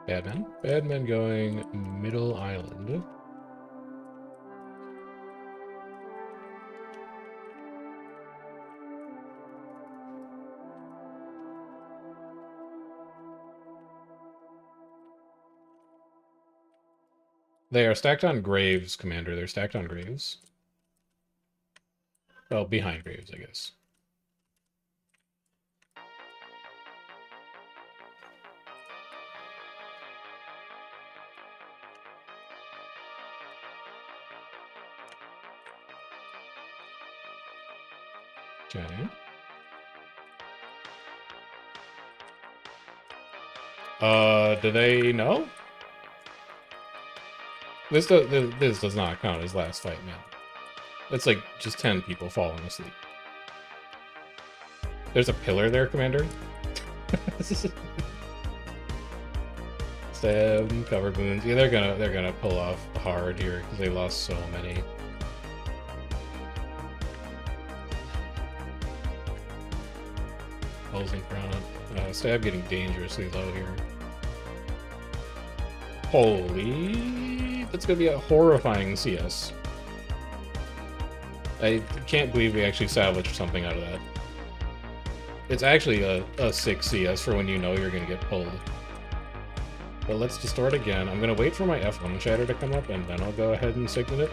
Badman. Badman going middle island. They are stacked on Graves, Commander. They're stacked on Graves. Well, behind Graves, I guess. Okay. Do they know? This does not count as last fight, man. It's like just 10 people falling asleep. There's a pillar there, Commander. Stab, cover boons. Yeah, they're gonna pull off hard here because they lost so many. Pulls in front. Stab getting dangerously low here. Holy, that's gonna be a horrifying CS. I can't believe we actually salvaged something out of that. It's actually a 6 CS for when you know you're gonna get pulled. But let's distort again. I'm gonna wait for my F1 shatter to come up, and then I'll go ahead and signet it.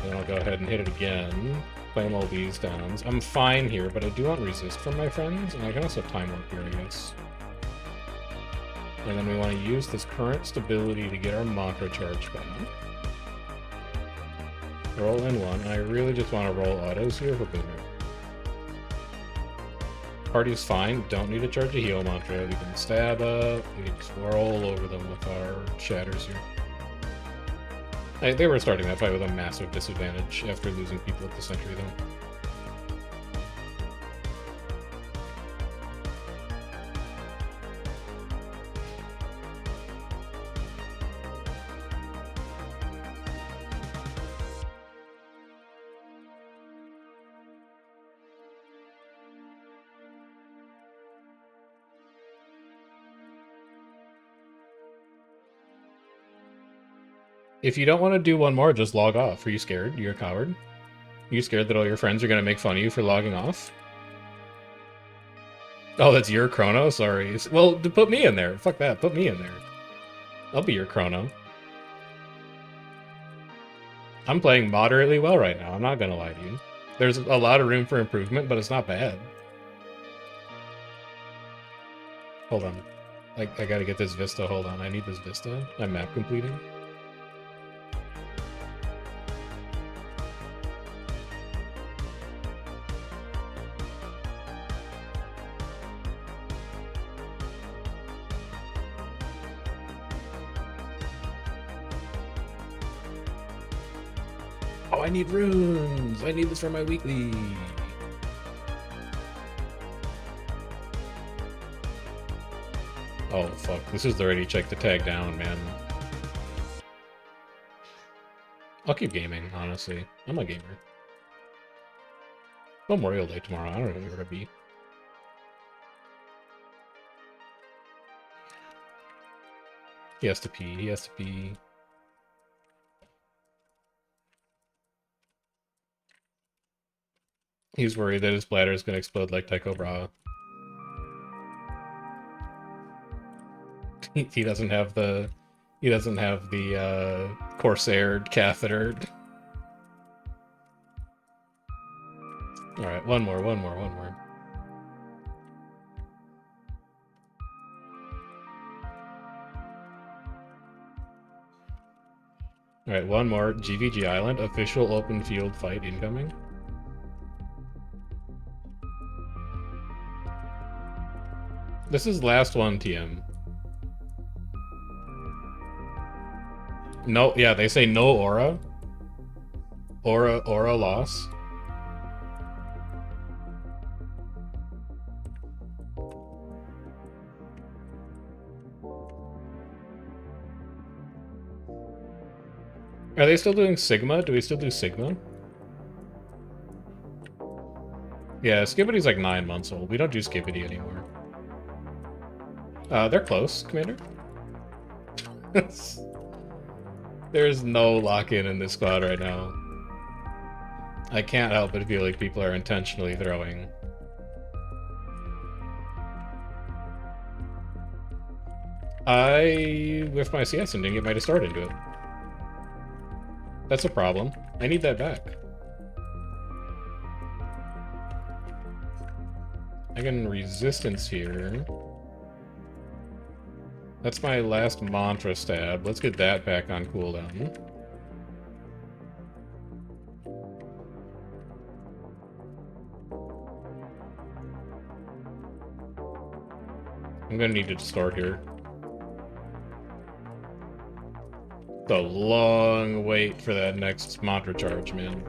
Then I'll go ahead and hit it again. Claim all these downs. I'm fine here, but I do want resist from my friends, and I can also time warp here, I guess. And then we want to use this current stability to get our mantra charge going. Roll in one, and I really just want to roll autos here for Boomer. Party's fine, don't need to charge a heal mantra. We can stab up, we can just roll over them with our shatters here. They were starting that fight with a massive disadvantage after losing people at the sentry, though. If you don't want to do one more, just log off. Are you scared? You're a coward? Are you scared that all your friends are going to make fun of you for logging off? Oh, that's your chrono? Sorry. Well, put me in there. Fuck that. Put me in there. I'll be your chrono. I'm playing moderately well right now. I'm not going to lie to you. There's a lot of room for improvement, but it's not bad. Hold on. I gotta get this vista. Hold on. I need this vista. I'm map completing. Oh, I need runes. I need this for my weekly. Oh, fuck. This is already check the tag down, man. I'll keep gaming, honestly. I'm a gamer. Memorial Day tomorrow. I don't know where to be. He has to pee. He has to pee. He's worried that his bladder is going to explode like Tycho Brahe. He doesn't have the... He doesn't have the, Corsair catheter. Alright, one more. Alright, one more. GVG Island, official open field fight incoming. This is last one, TM. No, yeah, they say no aura. Aura loss. Are they still doing Sigma? Do we still do Sigma? Yeah, Skibbity's like 9 months old. We don't do Skibbity anymore. They're close, Commander. There's no lock-in in this squad right now. I can't help but feel like people are intentionally throwing. I whiffed my CS and didn't get my Distort into it. That's a problem. I need that back. I can resistance here. That's my last mantra stab. Let's get that back on cooldown. I'm gonna need to distort here. It's a long wait for that next mantra charge, man.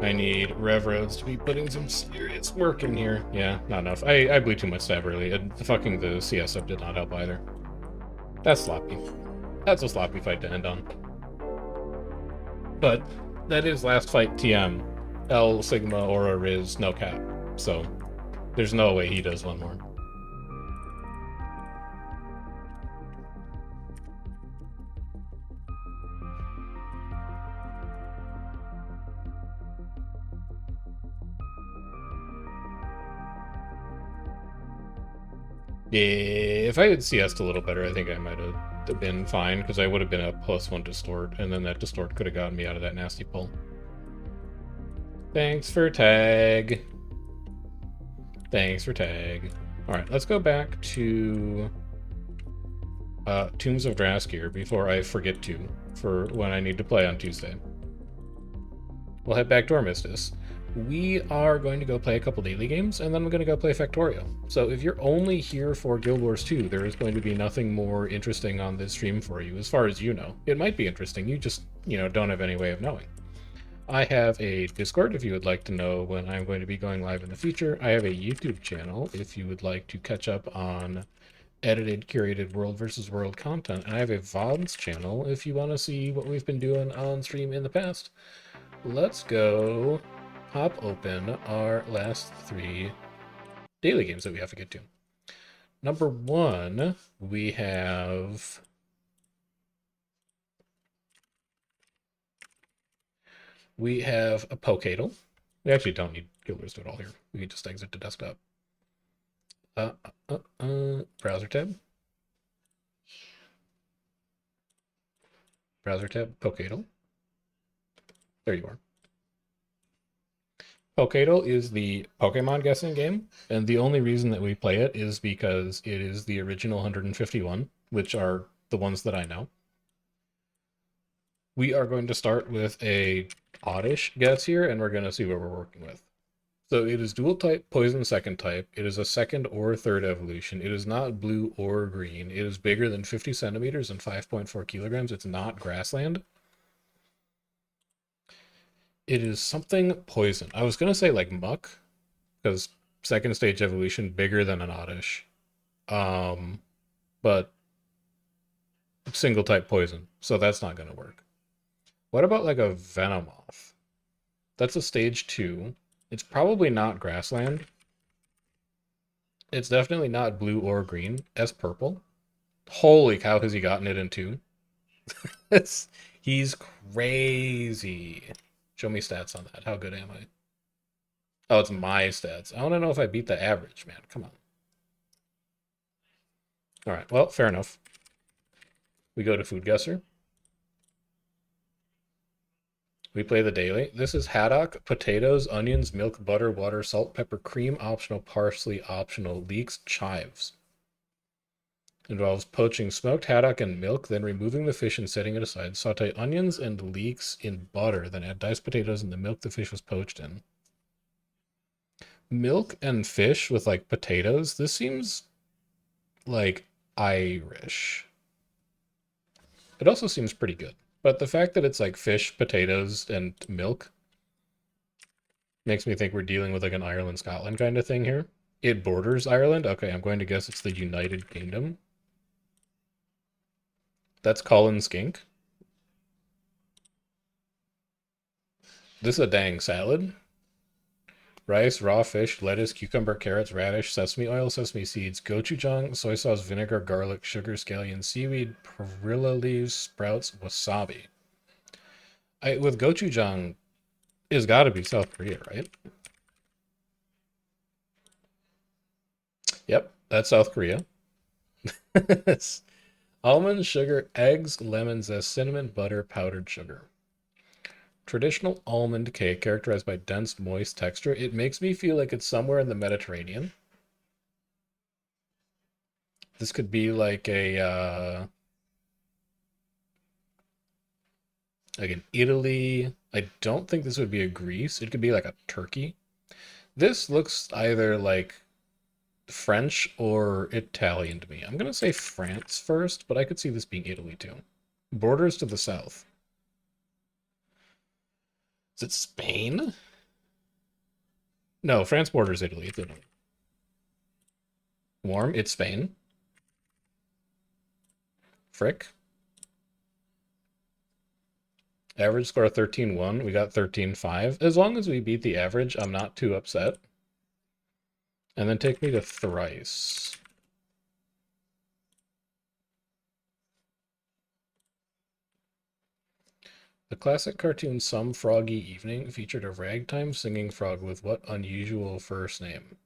I need Rev Roads to be putting some serious work in here. Yeah, not enough. I blew too much stab early, and the CS up did not help either. That's sloppy. That's a sloppy fight to end on. But that is last fight TM. L, Sigma, Aura, Riz, no cap. So there's no way he does one more. Yeah, if I had CS'd a little better, I think I might have been fine, because I would have been a +1 distort, and then that distort could have gotten me out of that nasty pull. Thanks for tag. Thanks for tag. Alright, let's go back to Tombs of Draskir before I forget to, for when I need to play on Tuesday. We'll head back to Armistice. We are going to go play a couple daily games, and then I'm going to go play Factorio. So if you're only here for Guild Wars 2, there is going to be nothing more interesting on this stream for you, as far as you know. It might be interesting, you just, don't have any way of knowing. I have a Discord if you would like to know when I'm going to be going live in the future. I have a YouTube channel if you would like to catch up on edited, curated World vs. World content. And I have a VODs channel if you want to see what we've been doing on stream in the past. Let's go pop open our last 3 daily games that we have to get to. Number 1, we have a Pokadle. We actually don't need Guild Wars to do it all here. We can just exit to desktop. Browser tab. Browser tab, Pokadle. There you are. Pokadle is the Pokemon guessing game, and the only reason that we play it is because it is the original 151, which are the ones that I know. We are going to start with a oddish guess here, and we're going to see what we're working with. So it is dual type, poison second type. It is a second or third evolution. It is not blue or green. It is bigger than 50 centimeters and 5.4 kilograms. It's not grassland. It is something poison. I was going to say like muck, because second stage evolution, bigger than an oddish. But single type poison. So that's not going to work. What about like a Venomoth? That's a stage 2. It's probably not grassland. It's definitely not blue or green. As purple. Holy cow, has he gotten it in 2? It's, he's crazy. Show me stats on that. How good am I? Oh, it's my stats. I want to know if I beat the average, man. Come on. All right, well, fair enough. We go to Food Guesser. We play the daily. This is haddock, potatoes, onions, milk, butter, water, salt, pepper, cream, optional, parsley, optional, leeks, chives. Involves poaching smoked haddock and milk, then removing the fish and setting it aside. Saute onions and leeks in butter, then add diced potatoes and the milk the fish was poached in. Milk and fish with like potatoes. This seems like Irish. It also seems pretty good. But the fact that it's like fish, potatoes, and milk makes me think we're dealing with like an Ireland, Scotland kind of thing here. It borders Ireland. Okay, I'm going to guess it's the United Kingdom. That's Colin Skink. This is a dang salad. Rice, raw fish, lettuce, cucumber, carrots, radish, sesame oil, sesame seeds, gochujang, soy sauce, vinegar, garlic, sugar, scallion, seaweed, perilla leaves, sprouts, wasabi. With gochujang, it's got to be South Korea, right? Yep, that's South Korea. It's almonds, sugar, eggs, lemon zest, cinnamon, butter, powdered sugar. Traditional almond cake characterized by dense, moist texture. It makes me feel like it's somewhere in the Mediterranean. This could be like an Italy. I don't think this would be a Greece. It could be like a Turkey. This looks either like French or Italian to me. I'm gonna say France first, but I could see this being Italy too. Borders to the south. Is it Spain? No, France borders Italy. It's Italy. Warm. It's Spain. Frick. Average score 13-1. We got 13-5. As long as we beat the average, I'm not too upset. And then take me to Thrice. The classic cartoon Some Froggy Evening featured a ragtime singing frog with what unusual first name?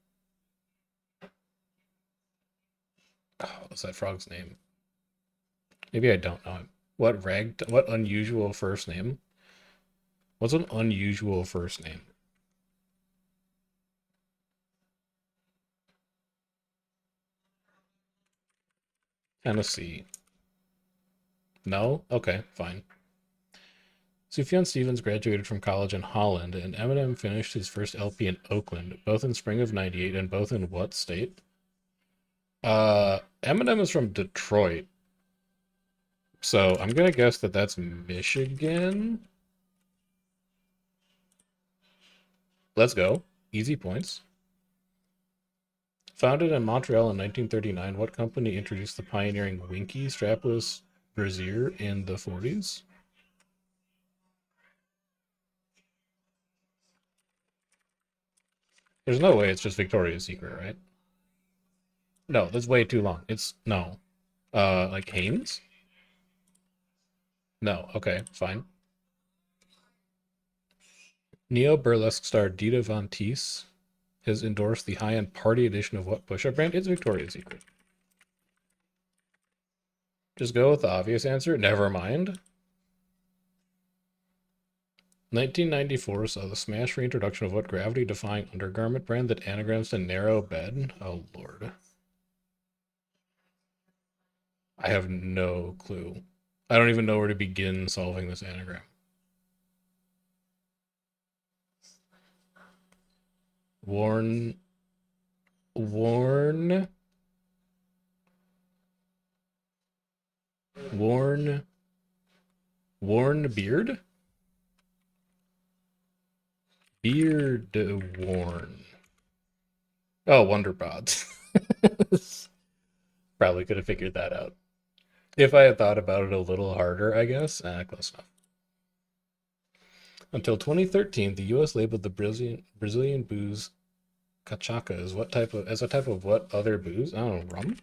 Oh, what's that frog's name? Maybe I don't know him. What unusual first name? What's an unusual first name? Tennessee. No? Okay, fine. Sufjan Stevens graduated from college in Holland, and Eminem finished his first LP in Oakland, both in spring of '98 and both in what state? Eminem is from Detroit, so I'm gonna guess that that's Michigan. Let's go. Easy points. Founded in Montreal in 1939, what company introduced the pioneering Winky strapless brassiere in the 40s? There's no way it's just Victoria's Secret, right? No, that's way too long. It's no. Like Hanes? No. Okay, fine. Neo burlesque star Dita Von Teese has endorsed the high-end party edition of what push-up brand? It's Victoria's Secret. Just go with the obvious answer. Never mind. 1994 saw the smash reintroduction of what gravity-defying undergarment brand that anagrams to narrow bed? Oh, Lord. I have no clue. I don't even know where to begin solving this anagram. Worn... Worn... Worn... Worn beard? Beard worn. Oh, Wonderbots. Probably could have figured that out. If I had thought about it a little harder, I guess. Close enough. Until 2013, the U.S. labeled the Brazilian booze cachaca as a type of what other booze? I don't know, rum?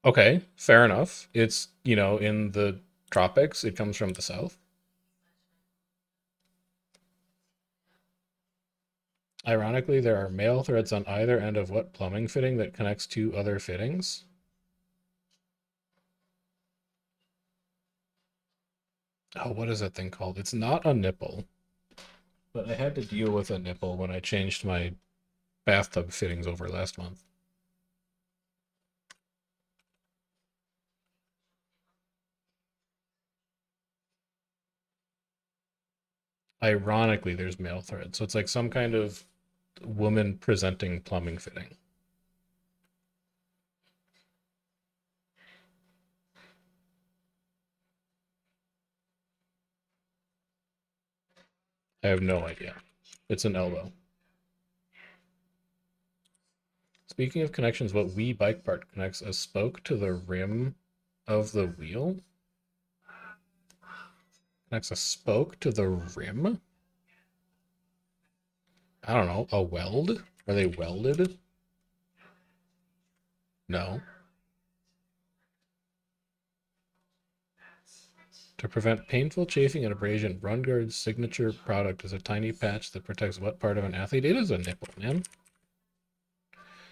Okay, fair enough. It's, in the tropics. It comes from the south. Ironically, there are male threads on either end of what plumbing fitting that connects two other fittings? Oh, what is that thing called? It's not a nipple, but I had to deal with a nipple when I changed my bathtub fittings over last month. Ironically, there's male thread, so it's like some kind of woman presenting plumbing fitting. I have no idea. It's an elbow. Speaking of connections, what Wii bike part connects a spoke to the rim of the wheel? Connects a spoke to the rim? I don't know. A weld? Are they welded? No. To prevent painful chafing and abrasion, RunGuard's signature product is a tiny patch that protects what part of an athlete? It is a nipple, man.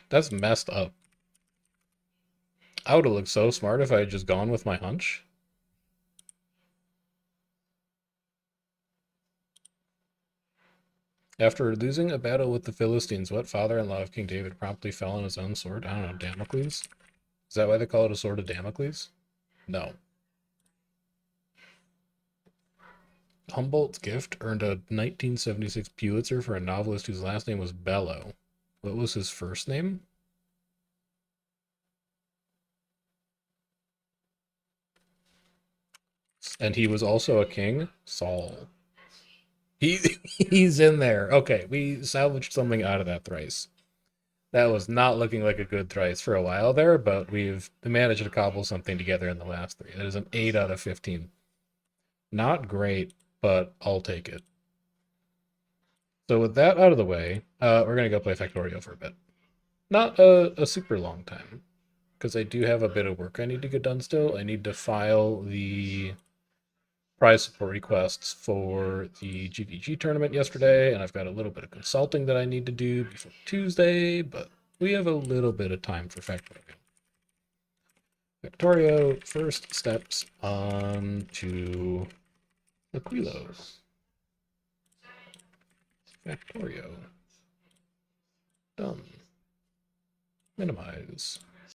That's messed up. I would have looked so smart if I had just gone with my hunch. After losing a battle with the Philistines, what father-in-law of King David promptly fell on his own sword? I don't know, Damocles? Is that why they call it a sword of Damocles? No. Humboldt's gift earned a 1976 Pulitzer for a novelist whose last name was Bellow. What was his first name? And he was also a king? Saul. He he's in there. Okay, we salvaged something out of that thrice. That was not looking like a good thrice for a while there, but we've managed to cobble something together in the last three. That is an 8 out of 15. Not great, but I'll take it. So with that out of the way, we're going to go play Factorio for a bit. Not a super long time, because I do have a bit of work I need to get done still. I need to file the prize support requests for the GVG tournament yesterday, and I've got a little bit of consulting that I need to do before Tuesday, but we have a little bit of time for Factorio. Factorio, first steps on to Aquilos. Factorio. Done. Minimize.